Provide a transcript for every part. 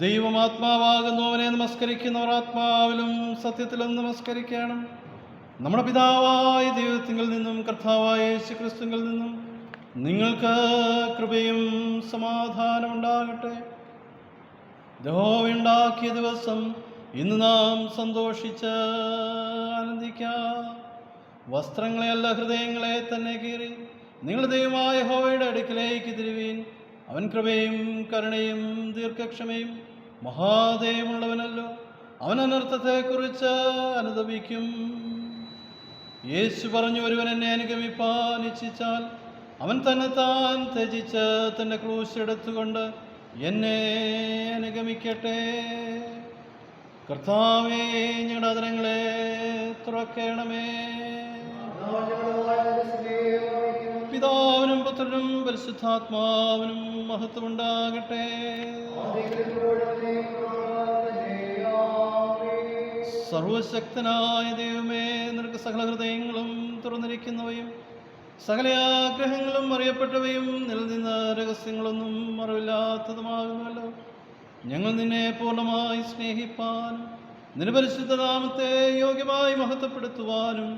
ദൈവമാത്മാവാകുന്നവനെ നമസ്കരിക്കുന്നവർ ആത്മാവിലും സത്യത്തിലും നമസ്കരിക്കണം. നമ്മുടെ പിതാവായ ദൈവത്തിൽ നിന്നും കർത്താവായ യേശുക്രിസ്തുവിൽ നിന്നും നിങ്ങൾക്ക് കൃപയും സമാധാനം ഉണ്ടാകട്ടെ. യഹോവയുണ്ടാക്കിയ ദിവസം ഇന്ന് നാം സന്തോഷിച്ച് ആനന്ദിക്കാം. വസ്ത്രങ്ങളെയല്ല ഹൃദയങ്ങളെ തന്നെ കീറി നിങ്ങളുടെ ദൈവമായ യഹോവയുടെ അടുക്കിലേക്ക് തിരുവീൻ. അവൻ കൃപയും കരുണയും ദീർഘക്ഷമയും മഹാദയമുള്ളവനല്ലോ. അവൻ അനർത്ഥത്തെക്കുറിച്ച് അനുതപിക്കും. യേശു പറഞ്ഞു, ഒരുവൻ എന്നെ അനുഗമിപ്പാൻ ഇച്ഛിച്ചാൽ അവൻ തന്നെത്താൻ ത്യജിച്ച് തൻ്റെ ക്രൂശ് എടുത്തുകൊണ്ട് എന്നെ അനുഗമിക്കട്ടെ. കർത്താവേ, ഞങ്ങളുടെ അധരങ്ങളെ തുറക്കണമേ. പിതാവിനും പുത്രനും പരിശുദ്ധാത്മാവിനും മഹത്വമുണ്ടാകട്ടെ. സർവശക്തനായ ദൈവമേ, നിനക്ക് സകല ഹൃദയങ്ങളും തുറന്നിരിക്കുന്നവയും സകല ആഗ്രഹങ്ങളും അറിയപ്പെട്ടവയും നിലനിന്ന രഹസ്യങ്ങളൊന്നും അറിവില്ലാത്തതുമാകുമല്ലോ. ഞങ്ങൾ നിന്നെ പൂർണ്ണമായി സ്നേഹിപ്പാനും നിന്റെ പരിശുദ്ധ നാമത്തെ യോഗ്യമായി മഹത്വപ്പെടുത്തുവാനും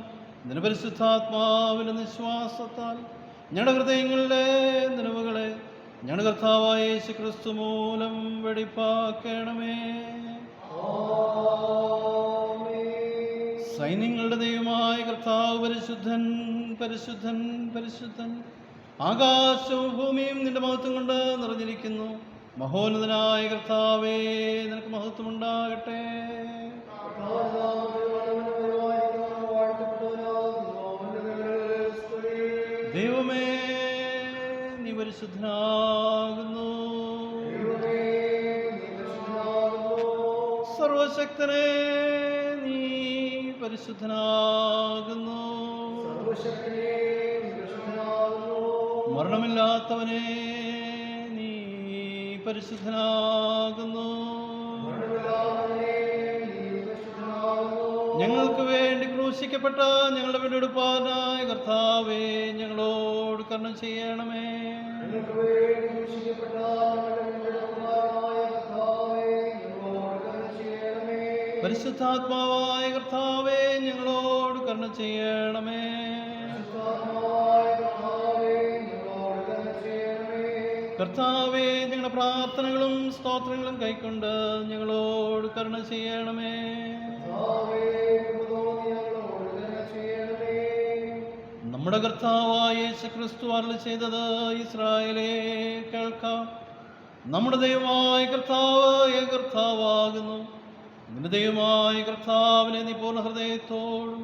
നിന്റെ പരിശുദ്ധാത്മാവിന്റെ നിശ്വാസത്താൽ ഞങ്ങളുടെ ഹൃദയങ്ങളിലെ നിലവുകളെ ഞങ്ങളുടെ കർത്താവായ യേശു ക്രിസ്തു മൂലം വെടിപ്പാക്കണമേ. സൈന്യങ്ങളുടെ ദൈവമായ കർത്താവ് പരിശുദ്ധൻ പരിശുദ്ധൻ പരിശുദ്ധൻ. ആകാശവും ഭൂമിയും നിന്റെ മഹത്വം കൊണ്ട് നിറഞ്ഞിരിക്കുന്നു. മഹോന്നതനായ കർത്താവേ, നിനക്ക് മഹത്വമുണ്ടാകട്ടെ. ദൈവമേ, നീ പരിശുദ്ധനാകുന്നു. സർവശക്തനെ, നീ പരിശുദ്ധനാകുന്നു. മരണമില്ലാത്തവനെ, നീ പരിശുദ്ധനാകുന്നു. ഞങ്ങൾക്ക് വേണ്ടി ക്രൂശിക്കപ്പെട്ട ഞങ്ങളുടെ വീണ്ടെടുപ്പാനായ കർത്താവേ, ഞങ്ങളോട് കരുണ ചെയ്യണമേ. പരിശുദ്ധാത്മാവായ കർത്താവേ, ഞങ്ങളോട് കരുണ ചെയ്യണമേ. കർത്താവേ, ഞങ്ങളുടെ പ്രാർത്ഥനകളും സ്തോത്രങ്ങളും കൈക്കൊണ്ട് ഞങ്ങളോട് കരുണ ചെയ്യണമേ. നമ്മുടെ കർത്താവായ യേശു ക്രിസ്തു അരുളി ചെയ്തത് ഇസ്രായേലേ കേൾക്കാം. നമ്മുടെ ദൈവമായ കർത്താവ് കർത്താവാകുന്നു. നിന്റെ ദൈവമായ കർത്താവിനെ നീ പൂർണ്ണ ഹൃദയത്തോടും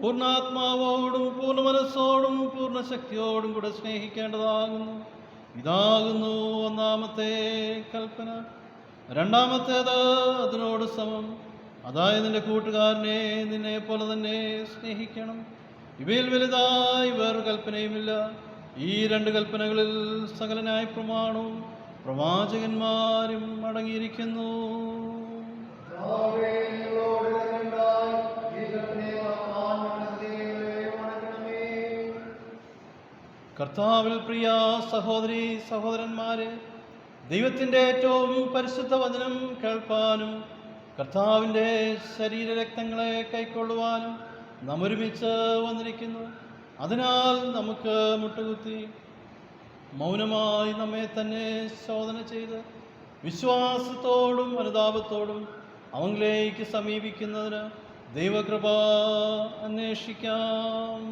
പൂർണ്ണാത്മാവോടും പൂർണ്ണ മനസ്സോടും പൂർണ്ണ ശക്തിയോടും കൂടെ സ്നേഹിക്കേണ്ടതാകുന്നു. ഇതാകുന്നു ഒന്നാമത്തെ കൽപ്പന. രണ്ടാമത്തേത് അതിനോട് സമം, അതായത് നിന്റെ കൂട്ടുകാരനെ നിന്നെ പോലെ തന്നെ സ്നേഹിക്കണം. ഇവയിൽ വലുതായി വേറൊരു കൽപ്പനയുമില്ല. ഈ രണ്ട് കൽപ്പനകളിൽ സകല ന്യായപ്രമാണവും പ്രവാചകന്മാരും അടങ്ങിയിരിക്കുന്നു. കർത്താവിൽ പ്രിയ സഹോദരീ സഹോദരന്മാരെ, ദൈവത്തിൻ്റെ ഏറ്റവും പരിശുദ്ധ വചനം കേൾപ്പാനും കർത്താവിൻ്റെ ശരീരരക്തങ്ങളെ കൈക്കൊള്ളുവാനും നാം ഒരുമിച്ച് വന്നിരിക്കുന്നു. അതിനാൽ നമുക്ക് മുട്ടുകുത്തി മൗനമായി നമ്മെ തന്നെ ശോധന ചെയ്ത് വിശ്വാസത്തോടും അനുതാപത്തോടും അവങ്കിലേക്ക് സമീപിക്കുന്നതിന് ദൈവകൃപ അന്വേഷിക്കാം.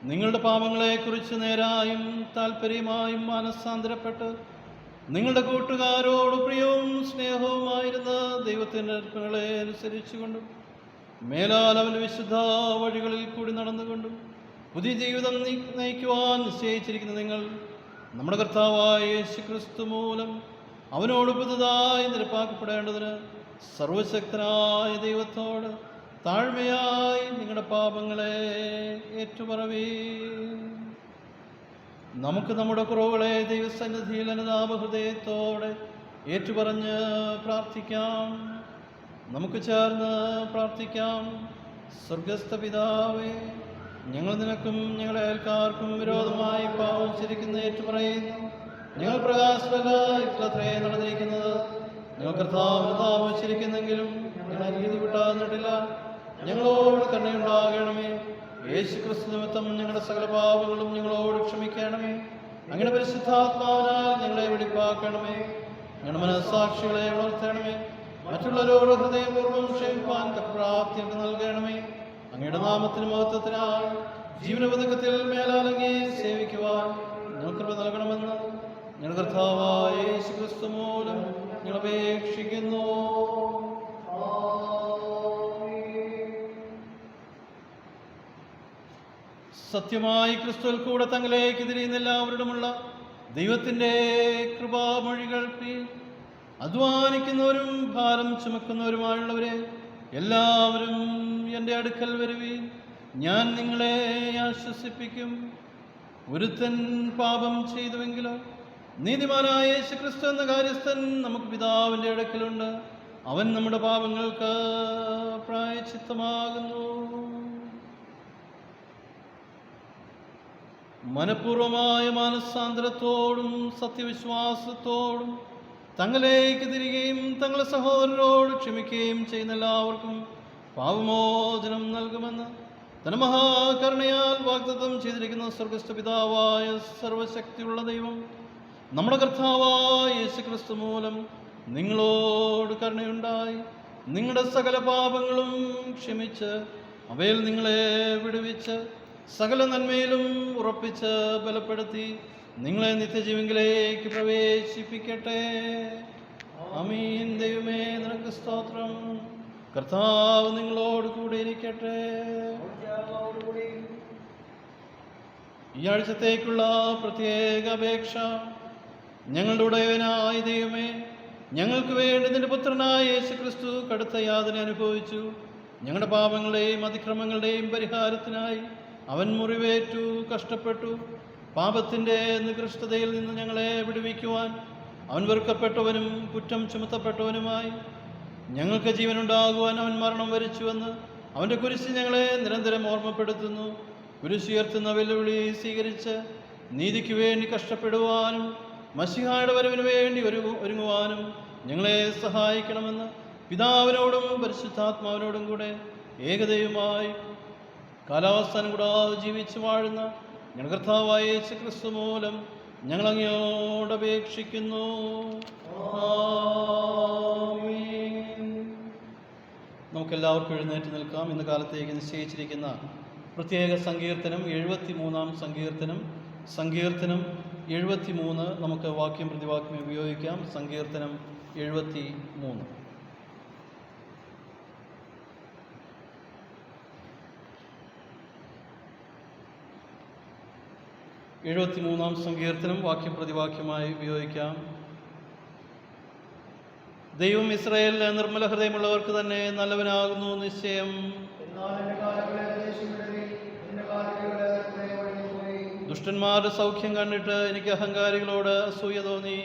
നിങ്ങളുടെ പാപങ്ങളെക്കുറിച്ച് നേരായും താല്പര്യമായും മനസ്സാന്തരപ്പെട്ട് നിങ്ങളുടെ കൂട്ടുകാരോട് പ്രിയവും സ്നേഹവുമായിരുന്ന ദൈവത്തിൻ്റെ കൽപ്പനകളെ അനുസരിച്ചുകൊണ്ടും മേലാൽ അവൻ്റെ വിശുദ്ധ വഴികളിൽ കൂടി നടന്നുകൊണ്ടും പുതിയ ജീവിതം നയിക്കുവാൻ നിശ്ചയിച്ചിരിക്കുന്ന നിങ്ങൾ നമ്മുടെ കർത്താവായ യേശു ക്രിസ്തു മൂലം അവനോട് പുതുതായി നിരപ്പാക്കപ്പെടേണ്ടതിന് സർവശക്തനായ ദൈവത്തോട് താഴ്മയായി നിങ്ങളുടെ പാപങ്ങളെ ഏറ്റുപറവീൻ. നമുക്ക് നമ്മുടെ കുറവുകളെ ദൈവസന്നിധിയിൽ അനുതാപഹൃദയത്തോടെ ഏറ്റുപറഞ്ഞ് പ്രാർത്ഥിക്കാം. നമുക്ക് ചേർന്ന് പ്രാർത്ഥിക്കാം. സ്വർഗസ്ഥ പിതാവേ, ഞങ്ങൾ നിനക്കും ഞങ്ങളുടെ അയൽക്കാർക്കും വിരോധമായി പാപം ചിരിക്കുന്ന ഏറ്റുപറയുന്നു. ഞങ്ങൾ പ്രകാശത്രേ നടന്നിരിക്കുന്നത്. ഞങ്ങൾ കർത്താവിന് താമസിച്ചിരിക്കുന്നെങ്കിലും ഞങ്ങൾ നീതി വിട്ടാന്നിട്ടില്ല. ഞങ്ങളോട് കരുണയുണ്ടാകണമേ. യേശു ക്രിസ്തു നിമിത്തം ഞങ്ങളുടെ സകല പാപങ്ങളും ഞങ്ങളോട് ക്ഷമിക്കണമേ. അങ്ങനെ പരിശുദ്ധാത്മാവിനാൽ ഞങ്ങളെ വെടിപ്പാക്കണമേ. ഞങ്ങളുടെ മനസ്സാക്ഷികളെ ഉണർത്തണമേ. മറ്റുള്ളവരോട് ഹൃദയപൂർവ്വം ക്ഷമിപ്പാൻ പ്രാപ്തി നൽകണമേ. അങ്ങയുടെ നാമത്തിന് മഹത്വത്തിനാൽ ജീവനപഥകത്തിൽ മേലാലങ്ങേ സേവിക്കുവാൻ ഞങ്ങൾ കൃപ നൽകണമെന്ന് ഞങ്ങളുടെ കർത്താവായ യേശു ക്രിസ്തു മൂലം ഞങ്ങൾ അപേക്ഷിക്കുന്നു. സത്യമായി ക്രിസ്തുവിൽ കൂടെ തങ്ങളിലേക്ക് തിരിയുന്ന എല്ലാവരോടുമുള്ള ദൈവത്തിൻ്റെ കൃപാമൊഴികൾ അധ്വാനിക്കുന്നവരും ഭാരം ചുമക്കുന്നവരുമായുള്ളവരെ എല്ലാവരും എൻ്റെ അടുക്കൽ വരുവീൻ, ഞാൻ നിങ്ങളെ ആശ്വസിപ്പിക്കും. ഒരുത്തൻ പാപം ചെയ്തുവെങ്കിലോ നീതിമാനായ യേശു ക്രിസ്തു എന്ന കാര്യസ്ഥൻ നമുക്ക് പിതാവിൻ്റെ അടുക്കലുണ്ട്. അവൻ നമ്മുടെ പാപങ്ങൾക്ക് പ്രായശ്ചിത്തമാകുന്നു. മനഃപൂർവമായ മാനസാന്തരത്തോടും സത്യവിശ്വാസത്തോടും തങ്ങളിലേക്ക് തിരികെയും തങ്ങളുടെ സഹോദരരോട് ക്ഷമിക്കുകയും ചെയ്യുന്ന എല്ലാവർക്കും പാപമോചനം നൽകുമെന്ന് തന്റെ മഹാകരുണയാൽ വാഗ്ദത്തം ചെയ്തിരിക്കുന്ന സ്വർഗസ്ഥ പിതാവായ സർവശക്തിയുള്ള ദൈവം നമ്മുടെ കർത്താവായ യേശുക്രിസ്തു മൂലം നിങ്ങളോട് കരുണയുണ്ടായി നിങ്ങളുടെ സകല പാപങ്ങളും ക്ഷമിച്ച് അവയിൽ നിങ്ങളെ വിടുവിച്ച് സകല നന്മയിലും ഉറപ്പിച്ച് ബലപ്പെടുത്തി നിങ്ങളെ നിത്യജീവങ്കിലേക്ക് പ്രവേശിപ്പിക്കട്ടെ. ആമീൻ. ദൈവമേ, നിനക്ക് സ്തോത്രം. കർത്താവ് നിങ്ങളോട് കൂടെ ഇരിക്കട്ടെ. ഈ ആഴ്ചത്തേക്കുള്ള പ്രത്യേക അപേക്ഷ. ഞങ്ങളുടെ ഉടയവനായ ദൈവമേ, ഞങ്ങൾക്ക് വേണ്ടി നിന്റെ പുത്രനായ യേശുക്രിസ്തു കടുത്ത യാതന അനുഭവിച്ചു. ഞങ്ങളുടെ പാപങ്ങളുടെയും അതിക്രമങ്ങളുടെയും പരിഹാരത്തിനായി അവൻ മുറിവേറ്റു, കഷ്ടപ്പെട്ടു. പാപത്തിൻ്റെ നികൃഷ്ടതയിൽ നിന്ന് ഞങ്ങളെ വിടുവിക്കുവാൻ അവൻ വെറുക്കപ്പെട്ടവനും കുറ്റം ചുമത്തപ്പെട്ടവനുമായി ഞങ്ങൾക്ക് ജീവനുണ്ടാകുവാൻ അവൻ മരണം വരിച്ചുവെന്ന് അവൻ്റെ കുരിശ് ഞങ്ങളെ നിരന്തരം ഓർമ്മപ്പെടുത്തുന്നു. കുരിശുയർത്തുന്ന വെല്ലുവിളി സ്വീകരിച്ച് നീതിക്ക് വേണ്ടി കഷ്ടപ്പെടുവാനും മശിഹായുടെ വരവിന് വേണ്ടി ഒരുങ്ങുവാനും ഞങ്ങളെ സഹായിക്കണമെന്ന് പിതാവിനോടും പരിശുദ്ധാത്മാവിനോടും കൂടെ ഏകദൈവമായി കാലാവസ്ഥാനം കൂടാതെ ജീവിച്ചു വാഴുന്ന ഞങ്ങളുടെ കർത്താവായ യേശുക്രിസ്തു മൂലം ഞങ്ങൾ അങ്ങയോട് അപേക്ഷിക്കുന്നു. നമുക്കെല്ലാവർക്കും എഴുന്നേറ്റ് നിൽക്കാം. ഇന്ന് കാലത്തേക്ക് നിശ്ചയിച്ചിരിക്കുന്ന പ്രത്യേക സങ്കീർത്തനം 73-ാം സങ്കീർത്തനം. സങ്കീർത്തനം 73 നമുക്ക് വാക്യം പ്രതിവാക്യം ഉപയോഗിക്കാം. സങ്കീർത്തനം 73. ാം സങ്കീർത്തനം വാക്യം പ്രതിവാക്യമായി ഉപയോഗിക്കാം. ദൈവം ഇസ്രായേലിലെ നിർമ്മല ഹൃദയമുള്ളവർക്ക് തന്നെ നല്ലവനാകുന്നു നിശ്ചയം. ദുഷ്ടന്മാരുടെ സൗഖ്യം കണ്ടിട്ട് എനിക്ക് അഹങ്കാരികളോട് അസൂയ തോന്നി.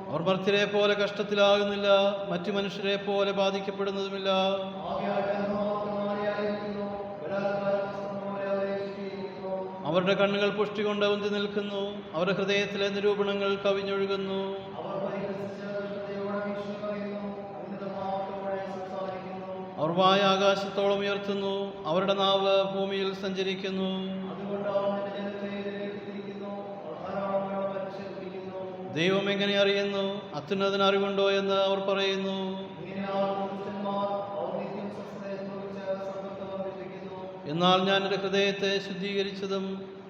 അവർ മർത്യരെ പോലെ കഷ്ടത്തിലാകുന്നില്ല, മറ്റു മനുഷ്യരെ പോലെ ബാധിക്കപ്പെടുന്നതുമില്ല. അവരുടെ കണ്ണുകൾ പുഷ്ടി കൊണ്ട് ഉന്തി നിൽക്കുന്നു, അവരുടെ ഹൃദയത്തിലെ നിരൂപണങ്ങൾ കവിഞ്ഞൊഴുകുന്നു. അവർ വായ ആകാശത്തോളം ഉയർത്തുന്നു, അവരുടെ നാവ് ഭൂമിയിൽ സഞ്ചരിക്കുന്നു. ദൈവം എങ്ങനെ അറിയുന്നു? അത്യുന്നതന് അറിവുണ്ടോ എന്ന് അവർ പറയുന്നു. എന്നാൽ ഞാൻ എൻ്റെ ഹൃദയത്തെ ശുദ്ധീകരിച്ചതും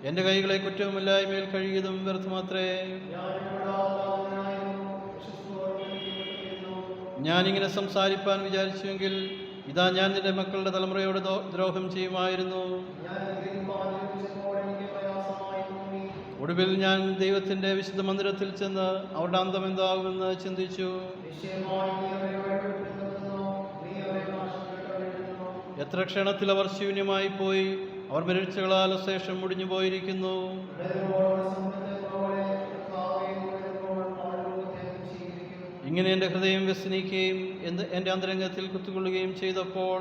എൻ്റെ കൈകളെ കുറ്റവുമില്ലായ്മയിൽ കഴുകിയതും വ്യർത്ഥമാത്രേ. ഞാനിങ്ങനെ സംസാരിപ്പാൻ വിചാരിച്ചുവെങ്കിൽ ഇതാ ഞാൻ നിന്റെ മക്കളുടെ തലമുറയോട് ദ്രോഹം ചെയ്യുമായിരുന്നു. ഒടുവിൽ ഞാൻ ദൈവത്തിൻ്റെ വിശുദ്ധ മന്ദിരത്തിൽ ചെന്ന് അവരുടെ അന്തം എന്താകുമെന്ന് ചിന്തിച്ചു. എത്ര ക്ഷണത്തിൽ അവർ ശൂന്യമായി പോയി, അവർ മരിച്ചകളാൽ ശേഷം മുടിഞ്ഞു പോയിരിക്കുന്നു. ഇങ്ങനെ എൻ്റെ ഹൃദയം വ്യസനിക്കുകയും എൻ്റെ അന്തരംഗത്തിൽ കുത്തുകൊള്ളുകയും ചെയ്തപ്പോൾ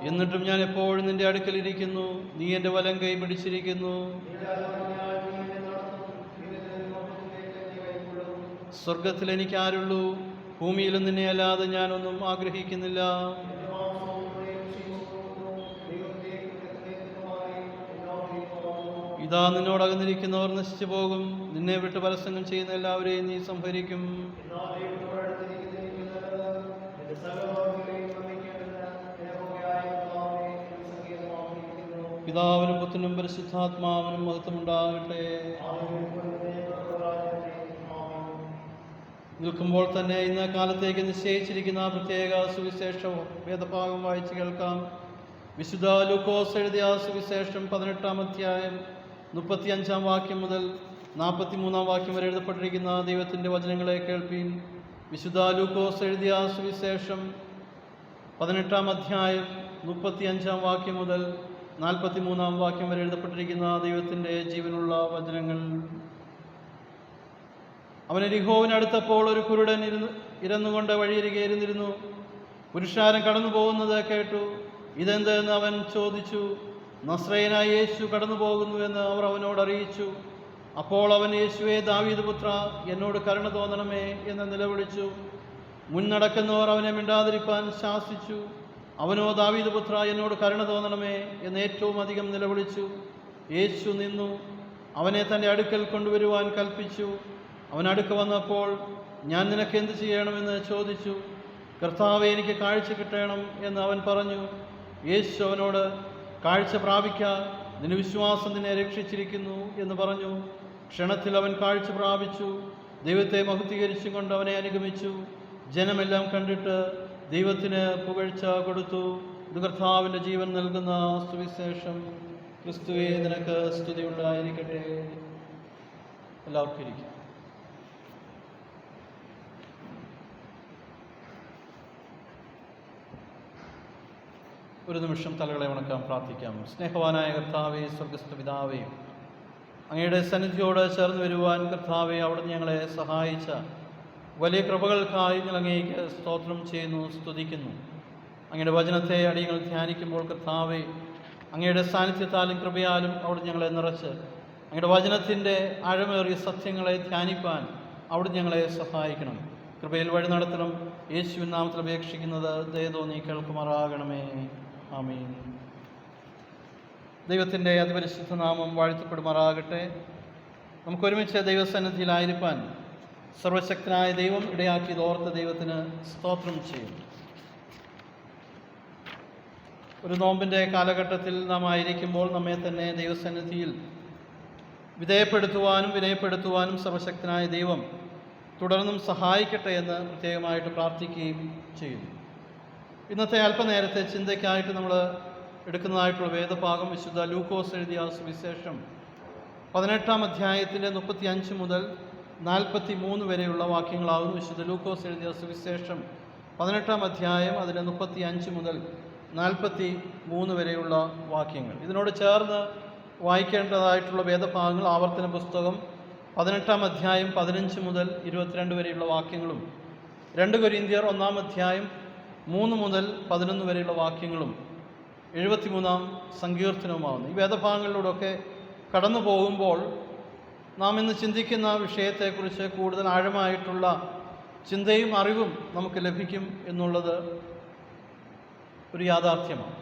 എന്നിട്ടും ഞാൻ എപ്പോഴും നിന്റെ അടുക്കലിരിക്കുന്നു. നീ എൻ്റെ വലം കൈ പിടിച്ചിരിക്കുന്നു. സ്വർഗത്തിൽ എനിക്ക് ആരുള്ളൂ? ഭൂമിയിലും നിന്നെ അല്ലാതെ ഞാനൊന്നും ആഗ്രഹിക്കുന്നില്ല. ഇതാ നിന്നോടകന്നിരിക്കുന്നവർ നശിച്ചു പോകും. നിന്നെ വിട്ട് പരസംഗം ചെയ്യുന്ന എല്ലാവരെയും നീ സംഹരിക്കും. പിതാവിനും പുത്രനും പരിശുദ്ധാത്മാവിനും മഹത്വമുണ്ടാകട്ടെ. നിൽക്കുമ്പോൾ തന്നെ ഇന്ന് കാലത്തേക്ക് നിശ്ചയിച്ചിരിക്കുന്ന പ്രത്യേക സുവിശേഷ വേദഭാഗം വായിച്ച് കേൾക്കാം. വിശുദ്ധ ലൂക്കോസ് എഴുതിയ സുവിശേഷം 18-ാം അധ്യായം 35-ാം വാക്യം മുതൽ 43-ാം വാക്യം വരെ എഴുതപ്പെട്ടിരിക്കുന്ന ദൈവത്തിൻ്റെ വചനങ്ങളെ കേൾപ്പീൻ. വിശുദ്ധ ലൂക്കോസ് എഴുതിയ സുവിശേഷം 18-ാം അധ്യായം 35-ാം വാക്യം മുതൽ 43 വാക്യം വരെ എഴുതപ്പെട്ടിരിക്കുന്ന ദൈവത്തിൻ്റെ ജീവനുള്ള വചനങ്ങൾ. അവൻ യെരിഹോവിനടുത്തപ്പോൾ ഒരു കുരുടൻ ഇരന്നുകൊണ്ട് വഴിയരികെ ഇരുന്നിരുന്നു. പുരുഷാരം കടന്നു പോകുന്നത് കേട്ടു. ഇതെന്തെന്ന് അവൻ ചോദിച്ചു. നസ്രയനായ യേശു കടന്നു പോകുന്നുവെന്ന് അവർ അവനോട് അറിയിച്ചു. അപ്പോൾ അവൻ, യേശുവേ, ദാവീദ് പുത്ര, എന്നോട് കരുണ തോന്നണമേ എന്ന് നിലവിളിച്ചു. മുന്നടക്കുന്നവർ അവനെ മിണ്ടാതിരിപ്പാൻ ശാസിച്ചു. അവനോ, ദാവീദ് പുത്ര, എന്നോട് കരുണ തോന്നണമേ എന്ന് ഏറ്റവും അധികം നിലവിളിച്ചു. യേശു നിന്നു അവനെ തൻ്റെ അടുക്കൽ കൊണ്ടുവരുവാൻ കൽപ്പിച്ചു. അവൻ അടുക്ക വന്നപ്പോൾ, ഞാൻ നിനക്ക് എന്ത് ചെയ്യണമെന്ന് ചോദിച്ചു. കർത്താവേ, എനിക്ക് കാഴ്ച കിട്ടണം എന്ന് അവൻ പറഞ്ഞു. യേശു അവനോട്, കാഴ്ച പ്രാപിക്ക, നിന്റെ വിശ്വാസം നിന്നെ രക്ഷിച്ചിരിക്കുന്നു എന്ന് പറഞ്ഞു. ക്ഷണത്തിൽ അവൻ കാഴ്ച പ്രാപിച്ചു. ദൈവത്തെ മഹത്വീകരിച്ചും കൊണ്ട് അവനെ അനുഗമിച്ചു. ജനമെല്ലാം കണ്ടിട്ട് ദൈവത്തിന് പുകഴ്ച കൊടുത്തു. ഇത് കർത്താവിൻ്റെ ജീവൻ നൽകുന്ന സുവിശേഷം. ക്രിസ്തുവേ, നിനക്ക് സ്തുതി ഉണ്ടായിരിക്കട്ടെ. എല്ലാവർക്കും ഇരിക്കും. ഒരു നിമിഷം തലകളെ വണക്കാം, പ്രാർത്ഥിക്കാം. സ്നേഹവാനായ കർത്താവേ, സ്വർഗസ്ഥ പിതാവേ, അങ്ങയുടെ സന്നിധിയോട് ചേർന്ന് വരുവാൻ കർത്താവേ, അവിടുന്ന് ഞങ്ങളെ സഹായിച്ച വലിയ കൃപകൾക്കായി ഞങ്ങൾ അങ്ങേക്ക് സ്തോത്രം ചെയ്യുന്നു, സ്തുതിക്കുന്നു. അങ്ങയുടെ വചനത്തെ അടിയങ്ങൾ ധ്യാനിക്കുമ്പോൾ കർത്താവേ, അങ്ങയുടെ സാന്നിധ്യത്താലും കൃപയാലും അവിടുന്ന് ഞങ്ങളെ നിറച്ച് അങ്ങയുടെ വചനത്തിൻ്റെ ആഴമേറിയ സത്യങ്ങളെ ധ്യാനിപ്പാൻ അവിടുന്ന് ഞങ്ങളെ സഹായിക്കണം. കൃപയിൽ വഴി നടത്തണം. യേശുവിൻ നാമത്തിൽ അപേക്ഷിക്കുന്നത് ദയതോ നീ കേൾക്കുമാറാകണമേ. ആമീൻ. ദൈവത്തിൻ്റെ അതിപരിശുദ്ധ നാമം വാഴ്ത്തപ്പെടുമാറാകട്ടെ. നമുക്കൊരുമിച്ച് ദൈവസന്നിധിയിലായിരിക്കാൻ സർവശക്തനായ ദൈവം ഇടയാക്കിയത് ഓർത്ത ദൈവത്തിന് സ്തോത്രം ചെയ്യും. ഒരു നോമ്പിൻ്റെ കാലഘട്ടത്തിൽ നാം ആയിരിക്കുമ്പോൾ നമ്മെ തന്നെ ദൈവസന്നിധിയിൽ വിനയപ്പെടുത്തുവാനും സർവശക്തനായ ദൈവം തുടർന്നും സഹായിക്കട്ടെ എന്ന് പ്രത്യേകമായിട്ട് പ്രാർത്ഥിക്കുകയും ചെയ്യുന്നു. ഇന്നത്തെ അല്പനേരത്തെ ചിന്തയ്ക്കായിട്ട് നമ്മൾ എടുക്കുന്നതായിട്ടുള്ള വേദഭാഗം വിശുദ്ധ ലൂക്കോസ് എഴുതിയ സുവിശേഷം 18 അധ്യായത്തിൻ്റെ 35 മുതൽ 43 വരെയുള്ള വാക്യങ്ങളാകുന്നു. വിശുദ്ധ ലൂക്കോസ് എഴുതിയ സുവിശേഷം 18 അധ്യായം അതിൻ്റെ 35 മുതൽ 43 വരെയുള്ള വാക്യങ്ങൾ. ഇതിനോട് ചേർന്ന് വായിക്കേണ്ടതായിട്ടുള്ള വേദഭാഗങ്ങൾ ആവർത്തന പുസ്തകം 18 അധ്യായം 15 മുതൽ 22 വരെയുള്ള വാക്യങ്ങളും 2 കൊരിന്ത്യർ 1 അധ്യായം 3 മുതൽ 11 വരെയുള്ള വാക്യങ്ങളും 73 സങ്കീർത്തനവുമാകുന്നു. ഈ വേദഭാഗങ്ങളിലൂടെയൊക്കെ കടന്നു പോകുമ്പോൾ നാം ഇന്ന് ചിന്തിക്കുന്ന വിഷയത്തെക്കുറിച്ച് കൂടുതൽ ആഴമായിട്ടുള്ള ചിന്തയും അറിവും നമുക്ക് ലഭിക്കും എന്നുള്ളത് ഒരു യാഥാർത്ഥ്യമാണ്.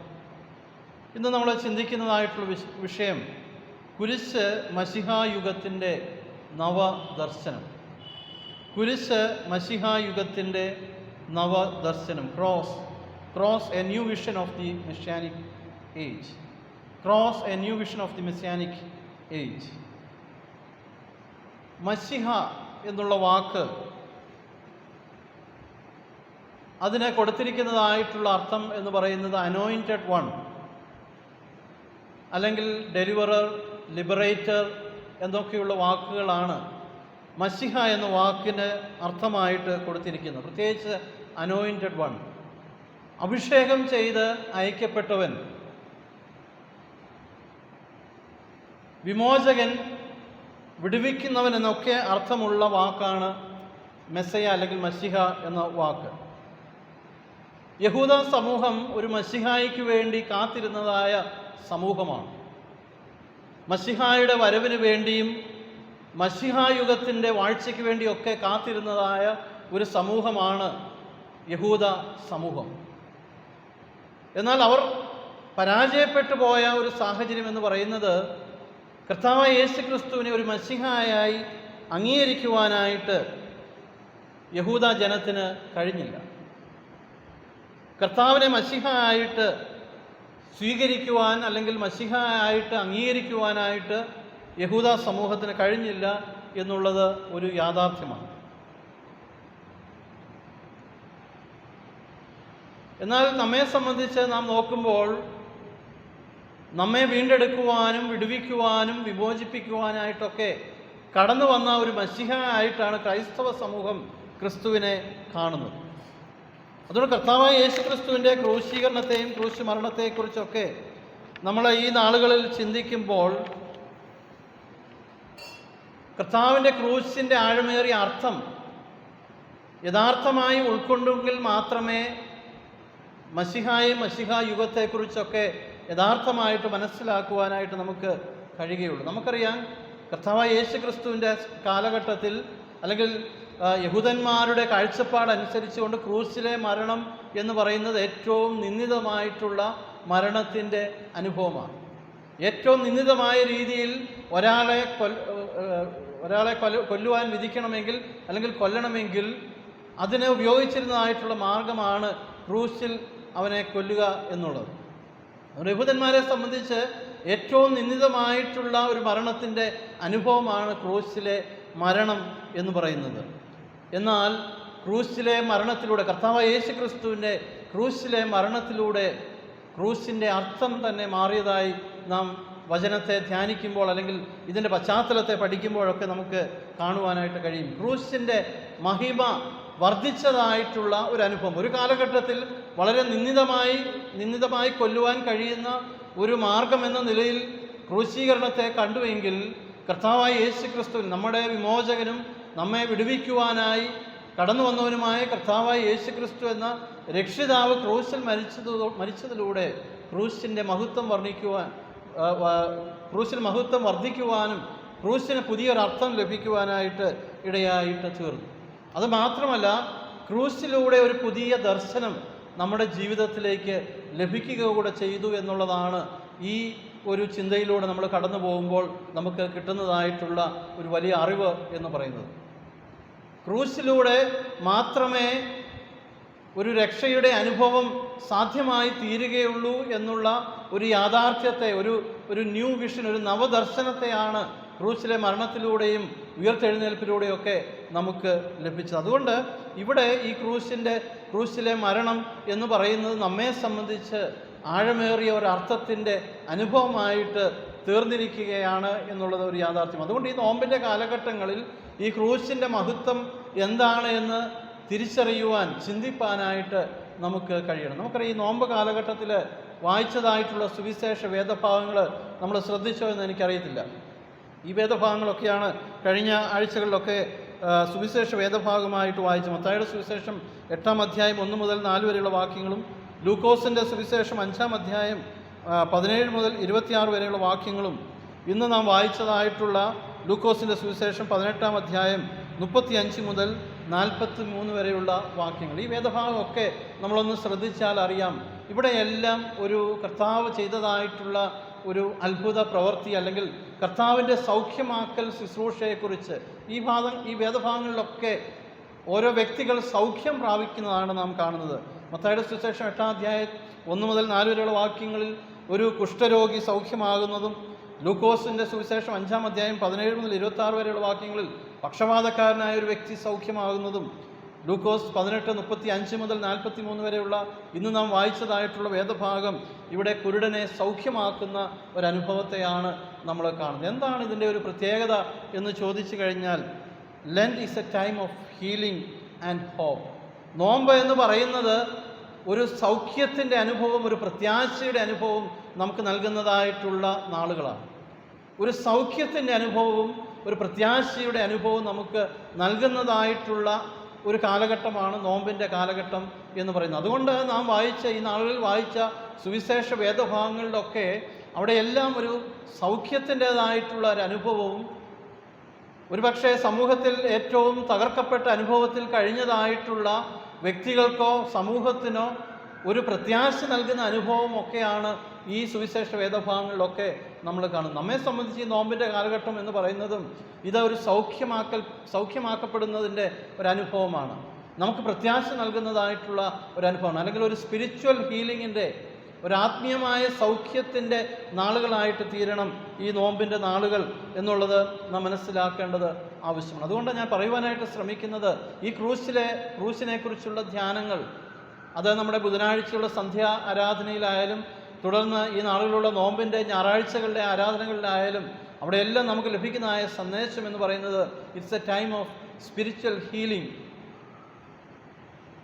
ഇന്ന് നമ്മൾ ചിന്തിക്കുന്നതായിട്ടുള്ള വിഷയം കുരിശ് മശിഹായുഗത്തിൻ്റെ നവദർശനം. കുരിശ് മശിഹായുഗത്തിൻ്റെ നവദർശനം. Cross a new vision of the messianic age. Cross a new vision of the messianic age. മശിഹ എന്നുള്ള വാക്ക്, അതിന് കൊടുത്തിരിക്കുന്നതായിട്ടുള്ള അർത്ഥം എന്ന് പറയുന്നത് അനോയിൻറ്റഡ് വൺ, അല്ലെങ്കിൽ ഡെലിവറർ, ലിബറേറ്റർ എന്നൊക്കെയുള്ള വാക്കുകളാണ് മശിഹ എന്ന വാക്കിന് അർത്ഥമായിട്ട് കൊടുത്തിരിക്കുന്നത്. പ്രത്യേകിച്ച് അനോയിൻറ്റഡ് വൺ, അഭിഷേകം ചെയ്ത് അയക്കപ്പെട്ടവൻ, വിമോചകൻ, വിടുവിക്കുന്നവൻ എന്നൊക്കെ അർത്ഥമുള്ള വാക്കാണ് മെസ്സയ അല്ലെങ്കിൽ മശിഹ എന്ന വാക്ക്. യഹൂദ സമൂഹം ഒരു മശിഹായ്ക്ക് വേണ്ടി കാത്തിരുന്നതായ സമൂഹമാണ്. മശിഹായുടെ വരവിന് വേണ്ടിയും മശിഹായുഗത്തിൻ്റെ വാഴ്ചയ്ക്ക് വേണ്ടിയൊക്കെ കാത്തിരുന്നതായ ഒരു സമൂഹമാണ് യഹൂദ സമൂഹം. എന്നാൽ അവർ പരാജയപ്പെട്ടു പോയ ഒരു സാഹചര്യം എന്ന് പറയുന്നത് കർത്താവായ യേശു ക്രിസ്തുവിനെ ഒരു മശിഹായായി അംഗീകരിക്കുവാനായിട്ട് യഹൂദ ജനത്തിന് കഴിഞ്ഞില്ല. കർത്താവിനെ മശിഹായായിട്ട് സ്വീകരിക്കുവാൻ അല്ലെങ്കിൽ മശിഹായായിട്ട് അംഗീകരിക്കുവാനായിട്ട് യഹൂദ സമൂഹത്തിന് കഴിഞ്ഞില്ല എന്നുള്ളത് ഒരു യാഥാർത്ഥ്യമാണ്. എന്നാൽ നമ്മെ സംബന്ധിച്ച് നാം നോക്കുമ്പോൾ നമ്മെ വീണ്ടെടുക്കുവാനും വിടുവിക്കുവാനും വിമോചിപ്പിക്കുവാനായിട്ടൊക്കെ കടന്നു വന്ന ഒരു മശിഹ ആയിട്ടാണ് ക്രൈസ്തവ സമൂഹം ക്രിസ്തുവിനെ കാണുന്നത്. അതുകൊണ്ട് കർത്താവായ യേശു ക്രിസ്തുവിൻ്റെ ക്രൂശീകരണത്തെയും ക്രൂശ് മരണത്തെക്കുറിച്ചൊക്കെ നമ്മൾ ഈ നാളുകളിൽ ചിന്തിക്കുമ്പോൾ കർത്താവിൻ്റെ ക്രൂശിൻ്റെ ആഴമേറിയ അർത്ഥം യഥാർത്ഥമായി ഉൾക്കൊണ്ടെങ്കിൽ മാത്രമേ മശിഹാ യുഗത്തെക്കുറിച്ചൊക്കെ യഥാർത്ഥമായിട്ട് മനസ്സിലാക്കുവാനായിട്ട് നമുക്ക് കഴിയുകയുള്ളൂ. നമുക്കറിയാം, കർത്താവായ യേശു ക്രിസ്തുവിൻ്റെ കാലഘട്ടത്തിൽ അല്ലെങ്കിൽ യഹൂദന്മാരുടെ കാഴ്ചപ്പാടനുസരിച്ചുകൊണ്ട് ക്രൂശിലെ മരണം എന്ന് പറയുന്നത് ഏറ്റവും നിന്ദിതമായിട്ടുള്ള മരണത്തിൻ്റെ അനുഭവമാണ്. ഏറ്റവും നിന്ദിതമായ രീതിയിൽ ഒരാളെ കൊല്ലുവാൻ വിധിക്കണമെങ്കിൽ അല്ലെങ്കിൽ കൊല്ലണമെങ്കിൽ അതിനെ ഉപയോഗിച്ചിരുന്നതായിട്ടുള്ള മാർഗമാണ് ക്രൂശിൽ അവനെ കൊല്ലുക എന്നുള്ളത്. യഹൂദന്മാരെ സംബന്ധിച്ച് ഏറ്റവും നിന്ദിതമായിട്ടുള്ള ഒരു മരണത്തിൻ്റെ അനുഭവമാണ് ക്രൂശിലെ മരണം എന്ന് പറയുന്നത്. എന്നാൽ ക്രൂശിലെ മരണത്തിലൂടെ, കർത്താവായ യേശു ക്രിസ്തുവിൻ്റെ ക്രൂശിലെ മരണത്തിലൂടെ ക്രൂശിൻ്റെ അർത്ഥം തന്നെ മാറിയതായി നാം വചനത്തെ ധ്യാനിക്കുമ്പോൾ അല്ലെങ്കിൽ ഇതിൻ്റെ പശ്ചാത്തലത്തെ പഠിക്കുമ്പോഴൊക്കെ നമുക്ക് കാണുവാനായിട്ട് കഴിയും. ക്രൂശിൻ്റെ മഹിമ വർദ്ധിച്ചതായിട്ടുള്ള ഒരു അനുഭവം, ഒരു കാലഘട്ടത്തിൽ വളരെ നിന്ദിതമായി കൊല്ലുവാൻ കഴിയുന്ന ഒരു മാർഗം എന്ന നിലയിൽ ക്രൂശീകരണത്തെ കണ്ടുവെങ്കിൽ കർത്താവായ യേശു ക്രിസ്തു, നമ്മുടെ വിമോചകനും നമ്മെ വിടുവിക്കുവാനായി കടന്നു വന്നവനുമായ കർത്താവായ യേശു ക്രിസ്തു എന്ന രക്ഷിതാവ് ക്രൂശിൽ മരിച്ചതിലൂടെ ക്രൂശിൻ്റെ മഹത്വം വർദ്ധിക്കുവാനും ക്രൂശിന് പുതിയൊരർത്ഥം ലഭിക്കുവാനായിട്ട് ഇടയായിട്ട് തീർന്നു. അതുമാത്രമല്ല, ക്രൂശിലൂടെ ഒരു പുതിയ ദർശനം നമ്മുടെ ജീവിതത്തിലേക്ക് ലഭിക്കുക കൂടെ ചെയ്തു എന്നുള്ളതാണ് ഈ ഒരു ചിന്തയിലൂടെ നമ്മൾ കടന്നു പോകുമ്പോൾ നമുക്ക് കിട്ടുന്നതായിട്ടുള്ള ഒരു വലിയ അറിവ് എന്ന് പറയുന്നത്. ക്രൂശിലൂടെ മാത്രമേ ഒരു രക്ഷയുടെ അനുഭവം സാധ്യമായി തീരുകയുള്ളൂ എന്നുള്ള ഒരു യാഥാർത്ഥ്യത്തെ, ഒരു ന്യൂ വിഷൻ, ഒരു നവദർശനത്തെയാണ് ക്രൂശിലെ മരണത്തിലൂടെയും ഉയർത്തെഴുന്നേൽപ്പിലൂടെയൊക്കെ നമുക്ക് ലഭിച്ചത്. അതുകൊണ്ട് ഇവിടെ ഈ ക്രൂശിലെ മരണം എന്ന് പറയുന്നത് നമ്മെ സംബന്ധിച്ച് ആഴമേറിയ ഒരർത്ഥത്തിൻ്റെ അനുഭവമായിട്ട് തീർന്നിരിക്കുകയാണ് എന്നുള്ളത് ഒരു യാഥാർത്ഥ്യം. അതുകൊണ്ട് ഈ നോമ്പിൻ്റെ കാലഘട്ടങ്ങളിൽ ഈ ക്രൂശിൻ്റെ മഹത്വം എന്താണ് എന്ന് തിരിച്ചറിയുവാൻ, ചിന്തിപ്പാനായിട്ട് നമുക്ക് കഴിയണം. നമുക്കറിയാം, ഈ നോമ്പ് കാലഘട്ടത്തിൽ വായിച്ചതായിട്ടുള്ള സുവിശേഷ വേദഭാഗങ്ങൾ നമ്മൾ ശ്രദ്ധിച്ചോ എന്ന് എനിക്കറിയത്തില്ല. ഈ വേദഭാഗങ്ങളൊക്കെയാണ് കഴിഞ്ഞ ആഴ്ചകളിലൊക്കെ സുവിശേഷ വേദഭാഗമായിട്ട് വായിച്ചു. മത്തായിയുടെ സുവിശേഷം 8-ാം അധ്യായം 1 മുതൽ 4 വരെയുള്ള വാക്യങ്ങളും, ലൂക്കോസിൻ്റെ സുവിശേഷം 5-ാം അധ്യായം 17 മുതൽ 26 വരെയുള്ള വാക്യങ്ങളും, ഇന്ന് നാം വായിച്ചതായിട്ടുള്ള ലൂക്കോസിൻ്റെ സുവിശേഷം 18-ാം അധ്യായം 35 മുതൽ 43 വരെയുള്ള വാക്യങ്ങൾ. ഈ വേദഭാഗമൊക്കെ നമ്മളൊന്ന് ശ്രദ്ധിച്ചാൽ അറിയാം, ഇവിടെയെല്ലാം ഒരു കർത്താവ് ചെയ്തതായിട്ടുള്ള ഒരു അത്ഭുത പ്രവൃത്തി അല്ലെങ്കിൽ കർത്താവിൻ്റെ സൗഖ്യമാക്കൽ ശുശ്രൂഷയെക്കുറിച്ച് ഈ വേദഭാഗങ്ങളിലൊക്കെ ഓരോ വ്യക്തികൾ സൗഖ്യം പ്രാപിക്കുന്നതാണ് നാം കാണുന്നത്. മത്തായിയുടെ സുവിശേഷം 8-ാം അധ്യായം 1 മുതൽ 4 വരെയുള്ള വാക്യങ്ങളിൽ ഒരു കുഷ്ഠരോഗി സൗഖ്യമാകുന്നതും, ലൂക്കോസിൻ്റെ സുവിശേഷം 5-ാം അധ്യായം 17 മുതൽ 26 വരെയുള്ള വാക്യങ്ങളിൽ പക്ഷപാതക്കാരനായ ഒരു വ്യക്തി സൗഖ്യമാകുന്നതും, ലൂക്കോസ് 18:35 മുതൽ 43 വരെയുള്ള ഇന്ന് നാം വായിച്ചതായിട്ടുള്ള വേദഭാഗം ഇവിടെ കുരുടനെ സൗഖ്യമാക്കുന്ന ഒരനുഭവത്തെയാണ് നമ്മൾ കാണുന്നത്. എന്താണ് ഇതിൻ്റെ ഒരു പ്രത്യേകത എന്ന് ചോദിച്ചു കഴിഞ്ഞാൽ, Lent is a time of healing and hope. നോമ്പ് എന്ന് പറയുന്നത് ഒരു സൗഖ്യത്തിൻ്റെ അനുഭവം, ഒരു പ്രത്യാശയുടെ അനുഭവം നമുക്ക് നൽകുന്നതായിട്ടുള്ള നാളുകളാണ്. ഒരു സൗഖ്യത്തിൻ്റെ അനുഭവവും ഒരു പ്രത്യാശയുടെ അനുഭവവും നമുക്ക് നൽകുന്നതായിട്ടുള്ള ഒരു കാലഘട്ടമാണ് നോമ്പിൻ്റെ കാലഘട്ടം എന്ന് പറയുന്നത്. അതുകൊണ്ട് നാം ഈ നാളുകളിൽ വായിച്ച സുവിശേഷ വേദഭാഗങ്ങളിലൊക്കെ അവിടെയെല്ലാം ഒരു സൗഖ്യത്തിൻ്റേതായിട്ടുള്ള ഒരു അനുഭവവും, ഒരുപക്ഷെ സമൂഹത്തിൽ ഏറ്റവും തകർക്കപ്പെട്ട അനുഭവത്തിൽ കഴിഞ്ഞതായിട്ടുള്ള വ്യക്തികൾക്കോ സമൂഹത്തിനോ ഒരു പ്രത്യാശ നൽകുന്ന അനുഭവം ഒക്കെയാണ് ഈ സുവിശേഷ വേദഭാഗങ്ങളിലൊക്കെ നമ്മൾ കാണുന്നത്. നമ്മെ സംബന്ധിച്ച് ഈ നോമ്പിൻ്റെ കാലഘട്ടം എന്ന് പറയുന്നതും ഇതൊരു സൗഖ്യമാക്കപ്പെടുന്നതിൻ്റെ ഒരനുഭവമാണ്. നമുക്ക് പ്രത്യാശ നൽകുന്നതായിട്ടുള്ള ഒരനുഭവമാണ്, അല്ലെങ്കിൽ ഒരു സ്പിരിച്വൽ ഹീലിങ്ങിൻ്റെ, ഒരാത്മീയമായ സൗഖ്യത്തിൻ്റെ നാളുകളായിട്ട് തീരണം ഈ നോമ്പിൻ്റെ നാളുകൾ എന്നുള്ളത് നാം മനസ്സിലാക്കേണ്ടത് ആവശ്യമാണ്. അതുകൊണ്ട് ഞാൻ പറയുവാനായിട്ട് ശ്രമിക്കുന്നത്, ഈ ക്രൂശിനെക്കുറിച്ചുള്ള ധ്യാനങ്ങൾ, അത് നമ്മുടെ ബുധനാഴ്ചയുള്ള സന്ധ്യാ ആരാധനയിലായാലും തുടർന്ന് ഈ നാളുകളിലുള്ള നോമ്പിൻ്റെ ഞായറാഴ്ചകളുടെ ആരാധനകളിലായാലും അവിടെയെല്ലാം നമുക്ക് ലഭിക്കുന്നതായ സന്ദേശം എന്ന് പറയുന്നത്, it's A time of spiritual healing.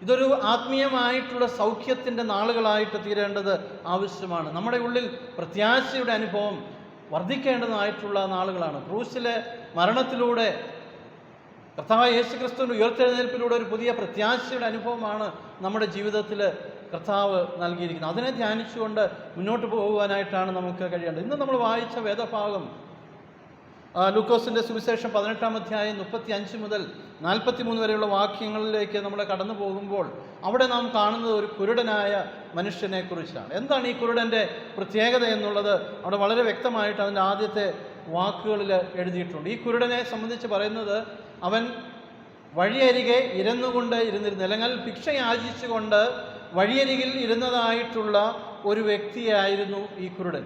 ഇതൊരു ആത്മീയമായിട്ടുള്ള സൗഖ്യത്തിൻ്റെ നാളുകളായിട്ട് തീരേണ്ടത് ആവശ്യമാണ്. നമ്മുടെ ഉള്ളിൽ പ്രത്യാശയുടെ അനുഭവം വർദ്ധിക്കേണ്ടതായിട്ടുള്ള നാളുകളാണ്. ക്രൂശിലെ മരണത്തിലൂടെ കർത്താവായ യേശുക്രിസ്തുവിൻ്റെ ഉയർത്തെഴുന്നേൽപ്പിലൂടെ ഒരു പുതിയ പ്രത്യാശയുടെ അനുഭവമാണ് നമ്മുടെ ജീവിതത്തിൽ കർത്താവ് നൽകിയിരിക്കുന്നത്. അതിനെ ധ്യാനിച്ചുകൊണ്ട് മുന്നോട്ട് പോകുവാനായിട്ടാണ് നമുക്ക് കഴിയേണ്ടത്. ഇന്ന് നമ്മൾ വായിച്ച വേദഭാഗം ലൂക്കോസിൻ്റെ സുവിശേഷം 18-ാം അധ്യായം 35 മുതൽ 43 വരെയുള്ള വാക്യങ്ങളിലേക്ക് നമ്മൾ കടന്നു പോകുമ്പോൾ അവിടെ നാം കാണുന്നത് ഒരു കുരുടനായ മനുഷ്യനെ കുറിച്ചാണ്. എന്താണ് ഈ കുരുടൻ്റെ പ്രത്യേകത എന്നുള്ളത് അവിടെ വളരെ വ്യക്തമായിട്ട് അതിൻ്റെ ആദ്യത്തെ വാക്കുകളിൽ എഴുതിയിട്ടുണ്ട്. ഈ കുരുടനെ സംബന്ധിച്ച് പറയുന്നത് അവൻ വഴിയരികെ ഇരുന്നുകൊണ്ട് ഇരുന്നിരുന്നു, അല്ലെങ്കിൽ ഭിക്ഷ യാചിച്ചുകൊണ്ട് വഴിയരികിൽ ഇരുന്നതായിട്ടുള്ള ഒരു വ്യക്തിയായിരുന്നു ഈ കുരുടൻ.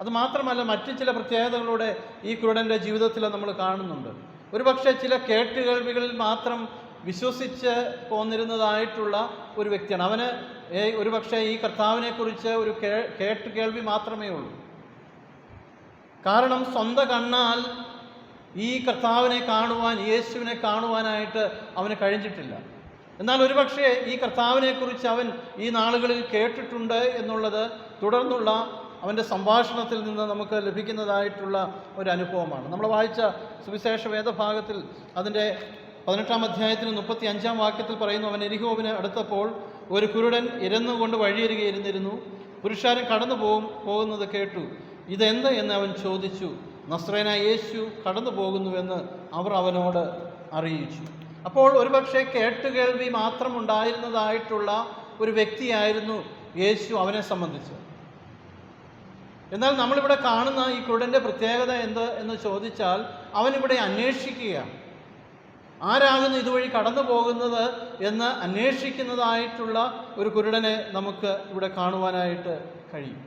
അതുമാത്രമല്ല, മറ്റു ചില പ്രത്യേകതകളൂടെ ഈ കുരുടൻ്റെ ജീവിതത്തിൽ നമ്മൾ കാണുന്നുണ്ട്. ഒരുപക്ഷെ ചില കേട്ടുകേൾവികളിൽ മാത്രം വിശ്വസിച്ച് പോന്നിരുന്നതായിട്ടുള്ള ഒരു വ്യക്തിയാണ്. അവന് ഒരുപക്ഷെ ഈ കർത്താവിനെക്കുറിച്ച് ഒരു കേൾവി മാത്രമേ ഉള്ളൂ. കാരണം സ്വന്തം കണ്ണാൽ ഈ കർത്താവിനെ കാണുവാൻ, യേശുവിനെ കാണുവാനായിട്ട് അവന് കഴിഞ്ഞിട്ടില്ല. എന്നാൽ ഒരുപക്ഷെ ഈ കർത്താവിനെക്കുറിച്ച് അവൻ ഈ നാളുകളിൽ കേട്ടിട്ടുണ്ട് എന്നുള്ളത് തുടർന്നുള്ള അവൻ്റെ സംഭാഷണത്തിൽ നിന്ന് നമുക്ക് ലഭിക്കുന്നതായിട്ടുള്ള ഒരു അനുഭവമാണ്. നമ്മൾ വായിച്ച സുവിശേഷ വേദഭാഗത്തിൽ അതിൻ്റെ 18-ാം അധ്യായത്തിന് 35-ാം വാക്യത്തിൽ പറയുന്നു, അവൻ എരിഹോവിന് അടുത്തപ്പോൾ ഒരു കുരുടൻ ഇരുന്നുകൊണ്ട് വഴിയരികെ ഇരുന്നിരുന്നു. പുരുഷാരൻ കടന്നു പോകുന്നത് കേട്ടു. ഇതെന്ത് എന്ന് അവൻ ചോദിച്ചു. നസ്രയനായ യേശു കടന്നു പോകുന്നുവെന്ന് അവർ അവനോട് അറിയിച്ചു. അപ്പോൾ ഒരുപക്ഷെ കേട്ടുകേൾവി മാത്രം ഉണ്ടായിരുന്നതായിട്ടുള്ള ഒരു വ്യക്തിയായിരുന്നു യേശു അവനെ സംബന്ധിച്ച്. എന്നാൽ നമ്മളിവിടെ കാണുന്ന ഈ കുരുടൻ്റെ പ്രത്യേകത എന്ത് എന്ന് ചോദിച്ചാൽ അവനിവിടെ അന്വേഷിക്കുകയാണ്. ആരാകുന്നു ഇതുവഴി കടന്നു പോകുന്നത് എന്ന് അന്വേഷിക്കുന്നതായിട്ടുള്ള ഒരു കുരുടനെ നമുക്ക് ഇവിടെ കാണുവാനായിട്ട് കഴിയും.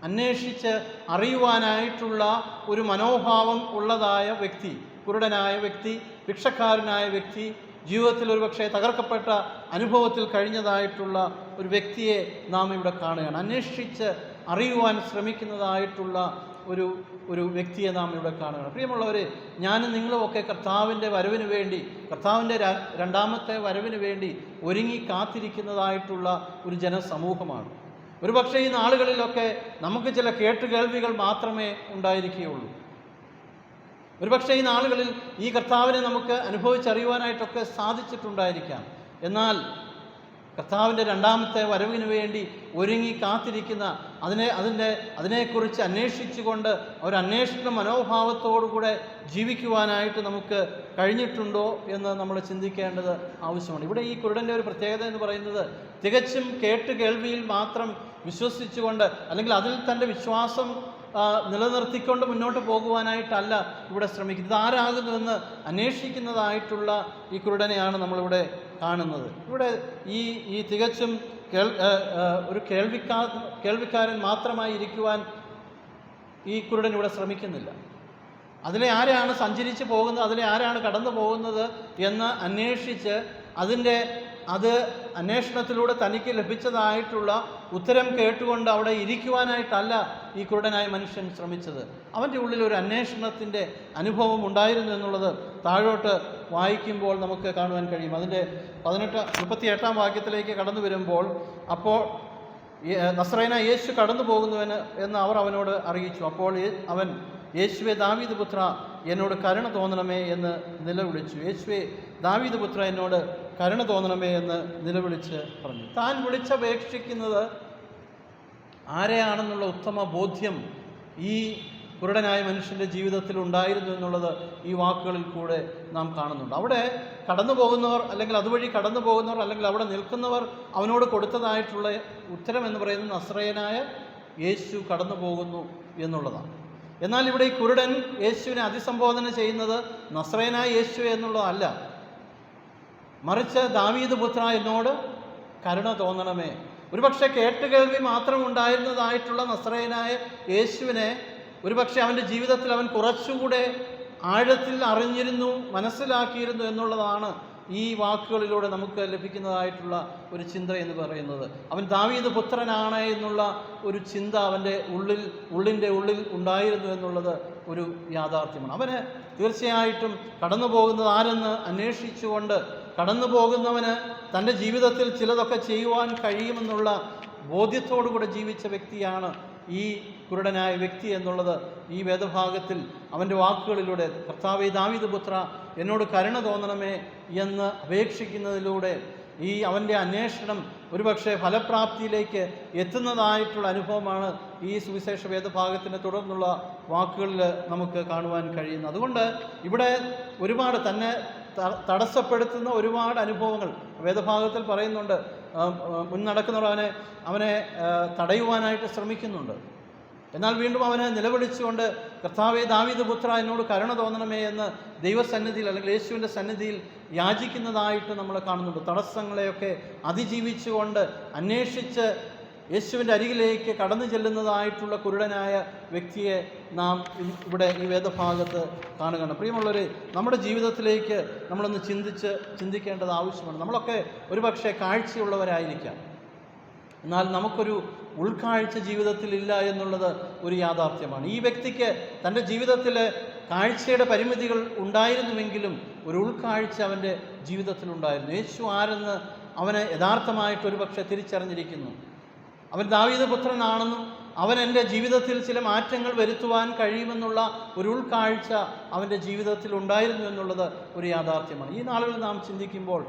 അന്വേഷിച്ച് അറിയുവാനായിട്ടുള്ള ഒരു മനോഭാവം ഉള്ളതായ വ്യക്തി, കുരുടനായ വ്യക്തി, ഭിക്ഷക്കാരനായ വ്യക്തി, ജീവിതത്തിൽ ഒരുപക്ഷെ തകർക്കപ്പെട്ട അനുഭവത്തിൽ കഴിഞ്ഞതായിട്ടുള്ള ഒരു വ്യക്തിയെ നാം ഇവിടെ കാണുകയാണ്. അന്വേഷിച്ച് അറിയുവാൻ ശ്രമിക്കുന്നതായിട്ടുള്ള ഒരു വ്യക്തിയെ നാം ഇവിടെ കാണുകയാണ്. പ്രിയമുള്ളവരെ, ഞാനും നിങ്ങളുമൊക്കെ കർത്താവിൻ്റെ വരവിന് വേണ്ടി, കർത്താവിൻ്റെ രണ്ടാമത്തെ വരവിന് വേണ്ടി ഒരുങ്ങി കാത്തിരിക്കുന്നതായിട്ടുള്ള ഒരു ജനസമൂഹമാണ്. ഒരുപക്ഷെ ഈ നാളുകളിലൊക്കെ നമുക്ക് ചില കേട്ടുകേൾവികൾ മാത്രമേ ഉണ്ടായിരിക്കുകയുള്ളൂ. ഒരുപക്ഷെ ഈ നാളുകളിൽ ഈ കർത്താവിനെ നമുക്ക് അനുഭവിച്ചറിയുവാനായിട്ടൊക്കെ സാധിച്ചിട്ടുണ്ടായിരിക്കാം. എന്നാൽ കർത്താവിൻ്റെ രണ്ടാമത്തെ വരവിന് വേണ്ടി ഒരുങ്ങി കാത്തിരിക്കുന്ന, അതിനെക്കുറിച്ച് അന്വേഷിച്ചുകൊണ്ട് ഒരു അന്വേഷണ മനോഭാവത്തോടുകൂടെ ജീവിക്കുവാനായിട്ട് നമുക്ക് കഴിഞ്ഞിട്ടുണ്ടോ എന്ന് നമ്മൾ ചിന്തിക്കേണ്ടത് ആവശ്യമാണ്. ഇവിടെ ഈ കുരുടൻ്റെ ഒരു പ്രത്യേകത എന്ന് പറയുന്നത് തികച്ചും കേൾവിയിൽ മാത്രം വിശ്വസിച്ചുകൊണ്ട്, അല്ലെങ്കിൽ അതിൽ തൻ്റെ വിശ്വാസം നിലനിർത്തിക്കൊണ്ട് മുന്നോട്ട് പോകുവാനായിട്ടല്ല ഇവിടെ ശ്രമിക്കുന്നത്. ഇതാരാകുന്നുവെന്ന് അന്വേഷിക്കുന്നതായിട്ടുള്ള ഈ കുരുടനെയാണ് നമ്മളിവിടെ കാണുന്നത്. ഇവിടെ ഈ തികച്ചും ഒരു കേൾവിക്കാരൻ മാത്രമായി ഇരിക്കുവാൻ ഈ കുരുടൻ ഇവിടെ ശ്രമിക്കുന്നില്ല. അതിലെ ആരാണ് സഞ്ചരിച്ച് പോകുന്നത്, അതിലെ ആരാണ് കടന്നു പോകുന്നത് എന്ന് അന്വേഷിച്ച് അത് അന്വേഷണത്തിലൂടെ തനിക്ക് ലഭിച്ചതായിട്ടുള്ള ഉത്തരം കേട്ടുകൊണ്ട് അവിടെ ഇരിക്കുവാനായിട്ടല്ല ഈ കുരുടനായ മനുഷ്യൻ ശ്രമിച്ചത്. അവൻ്റെ ഉള്ളിൽ ഒരു അന്വേഷണത്തിൻ്റെ അനുഭവം ഉണ്ടായിരുന്നു എന്നുള്ളത് താഴോട്ട് വായിക്കുമ്പോൾ നമുക്ക് കാണുവാൻ കഴിയും. അതിൻ്റെ 38-ാം വാക്യത്തിലേക്ക് കടന്നു വരുമ്പോൾ, അപ്പോൾ നസ്രയനായ യേശു കടന്നു പോകുന്നുവെന്ന് എന്ന് അവർ അവനോട് അറിയിച്ചു. അപ്പോൾ അവൻ, യേശുവേ ദാവീദ് പുത്ര, എന്നോട് കരുണ തോന്നണമേ എന്ന് നിലവിളിച്ചു. യേശുവേ ദാവീദ് പുത്ര, എന്നോട് കരുണ തോന്നണമേ എന്ന് നിലവിളിച്ച് പറഞ്ഞു. താൻ വിളിച്ചപേക്ഷിക്കുന്നത് ആരെയാണെന്നുള്ള ഉത്തമ ബോധ്യം ഈ കുരുടനായ മനുഷ്യൻ്റെ ജീവിതത്തിൽ ഉണ്ടായിരുന്നു എന്നുള്ളത് ഈ വാക്കുകളിൽ കൂടെ നാം കാണുന്നുണ്ട്. അവിടെ കടന്നു പോകുന്നവർ, അല്ലെങ്കിൽ അതുവഴി കടന്നു പോകുന്നവർ, അല്ലെങ്കിൽ അവിടെ നിൽക്കുന്നവർ അവനോട് കൊടുത്തതായിട്ടുള്ള ഉത്തരം എന്ന് പറയുന്നത് നസ്രയനായ യേശു കടന്നു പോകുന്നു എന്നുള്ളതാണ്. എന്നാൽ ഇവിടെ ഈ കുരുടൻ യേശുവിനെ അഭിസംബോധന ചെയ്യുന്നത് നസ്രയനായ യേശു എന്നുള്ളതല്ല, മറിച്ച് ദാവീദ് പുത്ര, എന്നോട് കരുണ തോന്നണമേ. ഒരുപക്ഷെ കേട്ടുകേൾവി മാത്രം ഉണ്ടായിരുന്നതായിട്ടുള്ള നസ്രയനായ യേശുവിനെ ഒരുപക്ഷെ അവൻ്റെ ജീവിതത്തിൽ അവൻ കുറച്ചുകൂടെ ആഴത്തിൽ അറിഞ്ഞിരുന്നു, മനസ്സിലാക്കിയിരുന്നു എന്നുള്ളതാണ് ഈ വാക്കുകളിലൂടെ നമുക്ക് ലഭിക്കുന്നതായിട്ടുള്ള ഒരു ചിന്ത എന്ന് പറയുന്നത്. അവൻ ദാവീദ് പുത്രനാണ് എന്നുള്ള ഒരു ചിന്ത അവൻ്റെ ഉള്ളിൻ്റെ ഉള്ളിൽ ഉണ്ടായിരുന്നു എന്നുള്ളത് ഒരു യാഥാർത്ഥ്യമാണ്. അവന് തീർച്ചയായിട്ടും കടന്നു പോകുന്നത് ആരെന്ന് അന്വേഷിച്ചുകൊണ്ട് കടന്നു പോകുന്നവന് തൻ്റെ ജീവിതത്തിൽ ചിലതൊക്കെ ചെയ്യുവാൻ കഴിയുമെന്നുള്ള ബോധ്യത്തോടുകൂടെ ജീവിച്ച വ്യക്തിയാണ് ഈ കുരുടനായ വ്യക്തി എന്നുള്ളത് ഈ വേദഭാഗത്തിൽ അവൻ്റെ വാക്കുകളിലൂടെ കർത്താവേ ദാവീദ് പുത്ര എന്നോട് കരുണ തോന്നണമേ എന്ന് അപേക്ഷിക്കുന്നതിലൂടെ ഈ അവൻ്റെ അന്വേഷണം ഒരുപക്ഷെ ഫലപ്രാപ്തിയിലേക്ക് എത്തുന്നതായിട്ടുള്ള അനുഭവമാണ് ഈ സുവിശേഷ വേദഭാഗത്തിൻ്റെ തുടർന്നുള്ള വാക്കുകളിൽ നമുക്ക് കാണുവാൻ കഴിയുന്നത്. അതുകൊണ്ട് ഇവിടെ ഒരുപാട് തന്നെ തടസ്സപ്പെടുത്തുന്ന ഒരുപാട് അനുഭവങ്ങൾ വേദഭാഗത്തിൽ പറയുന്നുണ്ട്. മുന്നടക്കുന്നവർ അവനെ തടയുവാനായിട്ട് ശ്രമിക്കുന്നുണ്ട്. എന്നാൽ വീണ്ടും അവനെ നിലവിളിച്ചുകൊണ്ട് കർത്താവേ ദാവീദ് പുത്ര എന്നോട് കരുണ തോന്നണമേ എന്ന് ദൈവസന്നിധിയിൽ അല്ലെങ്കിൽ യേശുവിൻ്റെ സന്നിധിയിൽ യാചിക്കുന്നതായിട്ട് നമ്മൾ കാണുന്നുണ്ട്. തടസ്സങ്ങളെയൊക്കെ അതിജീവിച്ചുകൊണ്ട് അന്വേഷിച്ച് യേശുവിൻ്റെ അരികിലേക്ക് കടന്നു ചെല്ലുന്നതായിട്ടുള്ള കുരുടനായ വ്യക്തിയെ നാം ഇവിടെ ഈ വേദഭാഗത്ത് കാണുകയാണ്. പ്രിയമുള്ളവരെ, നമ്മുടെ ജീവിതത്തിലേക്ക് നമ്മളൊന്ന് ചിന്തിക്കേണ്ടത് ആവശ്യമാണ്. നമ്മളൊക്കെ ഒരുപക്ഷെ കാഴ്ചയുള്ളവരായിരിക്കാം, എന്നാൽ നമുക്കൊരു ഉൾക്കാഴ്ച ജീവിതത്തിൽ ഇല്ല എന്നുള്ളത് ഒരു യാഥാർത്ഥ്യമാണ്. ഈ വ്യക്തിക്ക് തൻ്റെ ജീവിതത്തിൽ കാഴ്ചയുടെ പരിമിതികൾ ഉണ്ടായിരുന്നുവെങ്കിലും ഒരു ഉൾക്കാഴ്ച അവൻ്റെ ജീവിതത്തിലുണ്ടായിരുന്നു. യേശു ആരെന്ന് അവന് യഥാർത്ഥമായിട്ട് ഒരുപക്ഷെ തിരിച്ചറിഞ്ഞിരിക്കുന്നു. അവൻ ദാവീദ് പുത്രനാണെന്നും അവൻ എൻ്റെ ജീവിതത്തിൽ ചില മാറ്റങ്ങൾ വരുത്തുവാൻ കഴിയുമെന്നുള്ള ഒരു ഉൾക്കാഴ്ച അവൻ്റെ ജീവിതത്തിൽ ഉണ്ടായിരുന്നു എന്നുള്ളത് ഒരു യാഥാർത്ഥ്യമാണ്. ഈ നാളുകളിൽ നാം ചിന്തിക്കുമ്പോൾ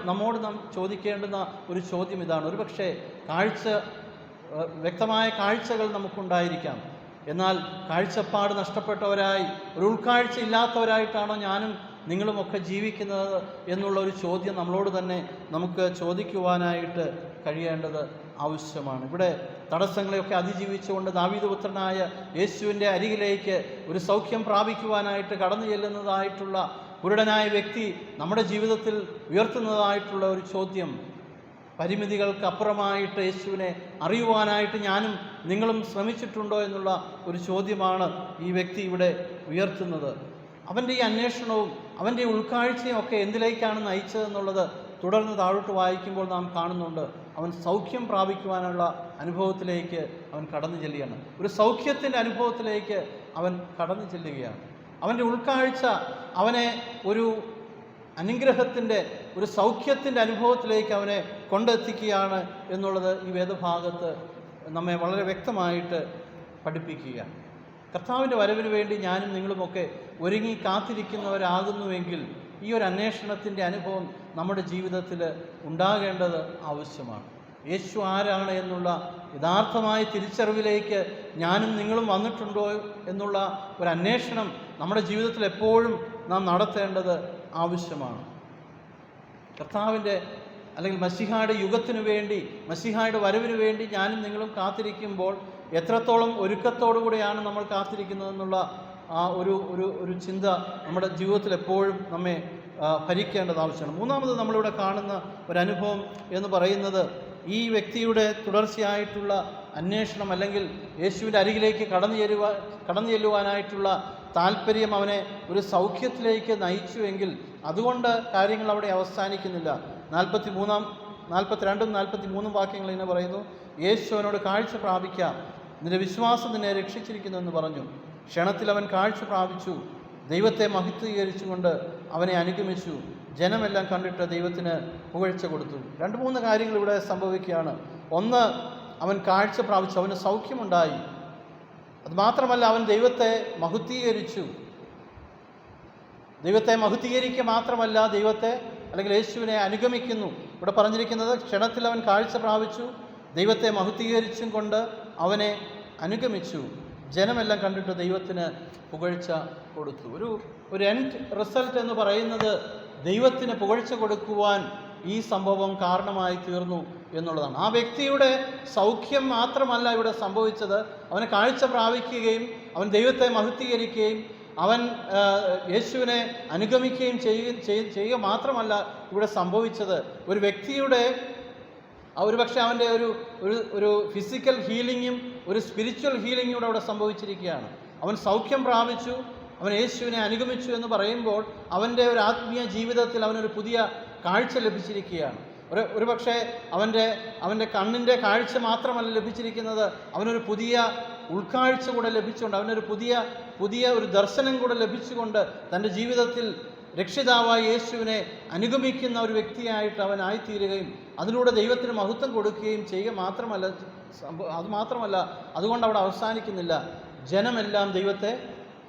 നമ്മോട് നാം ചോദിക്കേണ്ടുന്ന ഒരു ചോദ്യം ഇതാണ്. ഒരുപക്ഷെ വ്യക്തമായ കാഴ്ചകൾ നമുക്കുണ്ടായിരിക്കാം, എന്നാൽ കാഴ്ചപ്പാട് നഷ്ടപ്പെട്ടവരായി ഒരു ഉൾക്കാഴ്ച ഇല്ലാത്തവരായിട്ടാണോ ഞാനും നിങ്ങളുമൊക്കെ ജീവിക്കുന്നത് എന്നുള്ള ഒരു ചോദ്യം നമ്മളോട് തന്നെ നമുക്ക് ചോദിക്കുവാനായിട്ട് കഴിയേണ്ടത് ആവശ്യമാണ്. ഇവിടെ തടസ്സങ്ങളെയൊക്കെ അതിജീവിച്ചുകൊണ്ട് ദാവീദ് പുത്രനായ യേശുവിൻ്റെ അരികിലേക്ക് ഒരു സൗഖ്യം പ്രാപിക്കുവാനായിട്ട് കടന്നു ചെല്ലുന്നതായിട്ടുള്ള കുരുടനായ വ്യക്തി നമ്മുടെ ജീവിതത്തിൽ ഉയർത്തുന്നതായിട്ടുള്ള ഒരു ചോദ്യം, പരിമിതികൾക്ക് അപ്പുറമായിട്ട് യേശുവിനെ അറിയുവാനായിട്ട് ഞാനും നിങ്ങളും ശ്രമിച്ചിട്ടുണ്ടോ എന്നുള്ള ഒരു ചോദ്യമാണ് ഈ വ്യക്തി ഇവിടെ ഉയർത്തുന്നത്. അവൻ്റെ ഈ അന്വേഷണവും അവൻ്റെ ഉൾക്കാഴ്ചയും ഒക്കെ എന്തിലേക്കാണ് നയിച്ചതെന്നുള്ളത് തുടർന്ന് താഴോട്ട് വായിക്കുമ്പോൾ നാം കാണുന്നുണ്ട്. അവൻ സൗഖ്യം പ്രാപിക്കുവാനുള്ള അനുഭവത്തിലേക്ക് അവൻ കടന്നു ചെല്ലുകയാണ്. ഒരു സൗഖ്യത്തിൻ്റെ അനുഭവത്തിലേക്ക് അവൻ കടന്നു ചെല്ലുകയാണ്. അവൻ്റെ ഉൾക്കാഴ്ച അവനെ ഒരു അനുഗ്രഹത്തിൻ്റെ ഒരു സൗഖ്യത്തിൻ്റെ അനുഭവത്തിലേക്ക് അവനെ കൊണ്ടെത്തിക്കുകയാണ് എന്നുള്ളത് ഈ വേദഭാഗത്ത് നമ്മെ വളരെ വ്യക്തമായിട്ട് പഠിപ്പിക്കുക. കർത്താവിൻ്റെ വരവിന് വേണ്ടി ഞാനും നിങ്ങളുമൊക്കെ ഒരുങ്ങി കാത്തിരിക്കുന്നവരാകുന്നുവെങ്കിൽ ഈ ഒരു അന്വേഷണത്തിൻ്റെ അനുഭവം നമ്മുടെ ജീവിതത്തിൽ ഉണ്ടാകേണ്ടത് ആവശ്യമാണ്. യേശു ആരാണ് എന്നുള്ള യഥാർത്ഥമായ തിരിച്ചറിവിലേക്ക് ഞാനും നിങ്ങളും വന്നിട്ടുണ്ടോ എന്നുള്ള ഒരു അന്വേഷണം നമ്മുടെ ജീവിതത്തിൽ എപ്പോഴും നാം നടത്തേണ്ടത് ആവശ്യമാണ്. കർത്താവിൻ്റെ അല്ലെങ്കിൽ മശിഹായുടെ യുഗത്തിനു വേണ്ടി, മശിഹായുടെ വരവിന് വേണ്ടി ഞാനും നിങ്ങളും കാത്തിരിക്കുമ്പോൾ എത്രത്തോളം ഒരുക്കത്തോടു കൂടെയാണ് നമ്മൾ കാത്തിരിക്കുന്നതെന്നുള്ള ആ ഒരു ചിന്ത നമ്മുടെ ജീവിതത്തിൽ എപ്പോഴും നമ്മെ ഭരിക്കേണ്ടത് ആവശ്യമാണ്. മൂന്നാമത് നമ്മളിവിടെ കാണുന്ന ഒരനുഭവം എന്ന് പറയുന്നത് ഈ വ്യക്തിയുടെ തുടർച്ചയായിട്ടുള്ള അന്വേഷണം അല്ലെങ്കിൽ യേശുവിൻ്റെ അരികിലേക്ക് കടന്നു ചെല്ലുവാനായിട്ടുള്ള താല്പര്യം അവനെ ഒരു സൗഖ്യത്തിലേക്ക് നയിച്ചുവെങ്കിൽ അതുകൊണ്ട് കാര്യങ്ങൾ അവിടെ അവസാനിക്കുന്നില്ല. 42-43 വാക്യങ്ങൾ ഇങ്ങനെ പറയുന്നു. യേശു അവനോട് കാഴ്ച പ്രാപിക്കാം, നിന്റെ വിശ്വാസം നിന്നെ രക്ഷിച്ചിരിക്കുന്നു എന്ന് പറഞ്ഞു. ക്ഷണത്തിൽ അവൻ കാഴ്ച പ്രാപിച്ചു, ദൈവത്തെ മഹത്വീകരിച്ചുകൊണ്ട് അവനെ അനുഗമിച്ചു. ജനമെല്ലാം കണ്ടിട്ട് ദൈവത്തിന് പുകഴ്ച കൊടുത്തു. 2-3 കാര്യങ്ങൾ ഇവിടെ സംഭവിക്കുകയാണ്. ഒന്ന്, അവൻ കാഴ്ച പ്രാപിച്ചു, അവന് സൗഖ്യമുണ്ടായി. അതുമാത്രമല്ല, അവൻ ദൈവത്തെ മഹത്വീകരിച്ചു. ദൈവത്തെ മഹത്വീകരിക്കുക മാത്രമല്ല, ദൈവത്തെ അല്ലെങ്കിൽ യേശുവിനെ അനുഗമിക്കുന്നു. ഇവിടെ പറഞ്ഞിരിക്കുന്നത് ക്ഷണത്തിൽ അവൻ കാഴ്ച പ്രാപിച്ചു, ദൈവത്തെ മഹത്വീകരിച്ചും കൊണ്ട് അവനെ അനുഗമിച്ചു. ജനമെല്ലാം കണ്ടിട്ട് ദൈവത്തിന് പുകഴ്ച കൊടുത്തു. ഒരു എൻഡ് റിസൾട്ട് എന്ന് പറയുന്നത് ദൈവത്തിന് പുകഴ്ച കൊടുക്കുവാൻ ഈ സംഭവം കാരണമായി തീർന്നു എന്നുള്ളതാണ്. ആ വ്യക്തിയുടെ സൗഖ്യം മാത്രമല്ല ഇവിടെ സംഭവിച്ചത്, അവന് കാഴ്ച പ്രാപിക്കുകയും അവൻ ദൈവത്തെ മഹത്വീകരിക്കുകയും അവൻ യേശുവിനെ അനുഗമിക്കുകയും ചെയ്യുക മാത്രമല്ല ഇവിടെ സംഭവിച്ചത്. ഒരു വ്യക്തിയുടെ ഒരുപക്ഷെ അവൻ്റെ ഒരു ഫിസിക്കൽ ഹീലിങ്ങും ഒരു സ്പിരിച്വൽ ഹീലിങ്ങും കൂടെ അവിടെ സംഭവിച്ചിരിക്കുകയാണ്. അവൻ സൗഖ്യം പ്രാപിച്ചു, അവൻ യേശുവിനെ അനുഗമിച്ചു എന്ന് പറയുമ്പോൾ അവൻ്റെ ഒരു ആത്മീയ ജീവിതത്തിൽ അവനൊരു പുതിയ കാഴ്ച ലഭിച്ചിരിക്കുകയാണ്. ഒരുപക്ഷെ അവൻ്റെ കണ്ണിൻ്റെ കാഴ്ച മാത്രമല്ല ലഭിച്ചിരിക്കുന്നത്, അവനൊരു പുതിയ ഉൾക്കാഴ്ച കൂടെ ലഭിച്ചുകൊണ്ട്, അവനൊരു പുതിയ ഒരു ദർശനം കൂടെ ലഭിച്ചുകൊണ്ട് തൻ്റെ ജീവിതത്തിൽ രക്ഷിതാവായ യേശുവിനെ അനുഗമിക്കുന്ന ഒരു വ്യക്തിയായിട്ട് അവൻ ആയിത്തീരുകയും അതിലൂടെ ദൈവത്തിന് മഹത്വം കൊടുക്കുകയും ചെയ്യുക മാത്രമല്ല അതുകൊണ്ട് അവിടെ അവസാനിക്കുന്നില്ല. ജനമെല്ലാം ദൈവത്തെ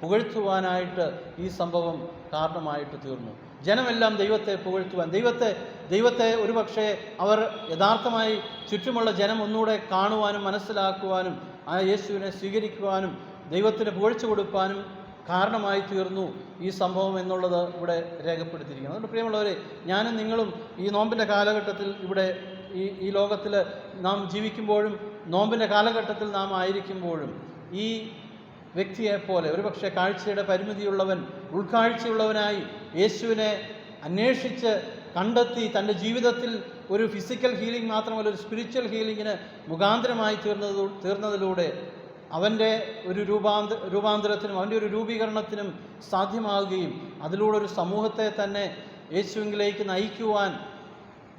പുകഴ്ത്തുവാനായിട്ട് ഈ സംഭവം കാരണമായിട്ട് തീർന്നു. ജനമെല്ലാം ദൈവത്തെ പുകഴ്ത്തുവാൻ, ദൈവത്തെ ഒരുപക്ഷെ അവർ യഥാർത്ഥമായി ചുറ്റുമുള്ള ജനം ഒന്നുകൂടെ കാണുവാനും മനസ്സിലാക്കുവാനും ആ യേശുവിനെ സ്വീകരിക്കുവാനും ദൈവത്തിന് പുകഴ്ച കൊടുക്കാനും കാരണമായി തീർന്നു ഈ സംഭവം എന്നുള്ളത് ഇവിടെ രേഖപ്പെടുത്തിയിരിക്കുന്നു. അതുകൊണ്ട് പ്രിയമുള്ളവരെ, ഞാനും നിങ്ങളും ഈ നോമ്പിൻ്റെ കാലഘട്ടത്തിൽ ഇവിടെ ഈ ലോകത്തിൽ നാം ജീവിക്കുമ്പോഴും നോമ്പിൻ്റെ കാലഘട്ടത്തിൽ നാം ആയിരിക്കുമ്പോഴും ഈ വ്യക്തിയെപ്പോലെ ഒരുപക്ഷെ കാഴ്ചയുടെ പരിമിതിയുള്ളവൻ ഉൾക്കാഴ്ചയുള്ളവനായി യേശുവിനെ അന്വേഷിച്ച് കണ്ടെത്തി തൻ്റെ ജീവിതത്തിൽ ഒരു ഫിസിക്കൽ ഹീലിംഗ് മാത്രമല്ല ഒരു സ്പിരിച്വൽ ഹീലിങ്ങിന് മുഖാന്തരമായി തീർന്നതിലൂടെ അവൻ്റെ ഒരു രൂപാന്തരത്തിനും അവൻ്റെ ഒരു രൂപീകരണത്തിനും സാധ്യമാവുകയും അതിലൂടെ ഒരു സമൂഹത്തെ തന്നെ യേശുവിലേക്ക് നയിക്കുവാൻ,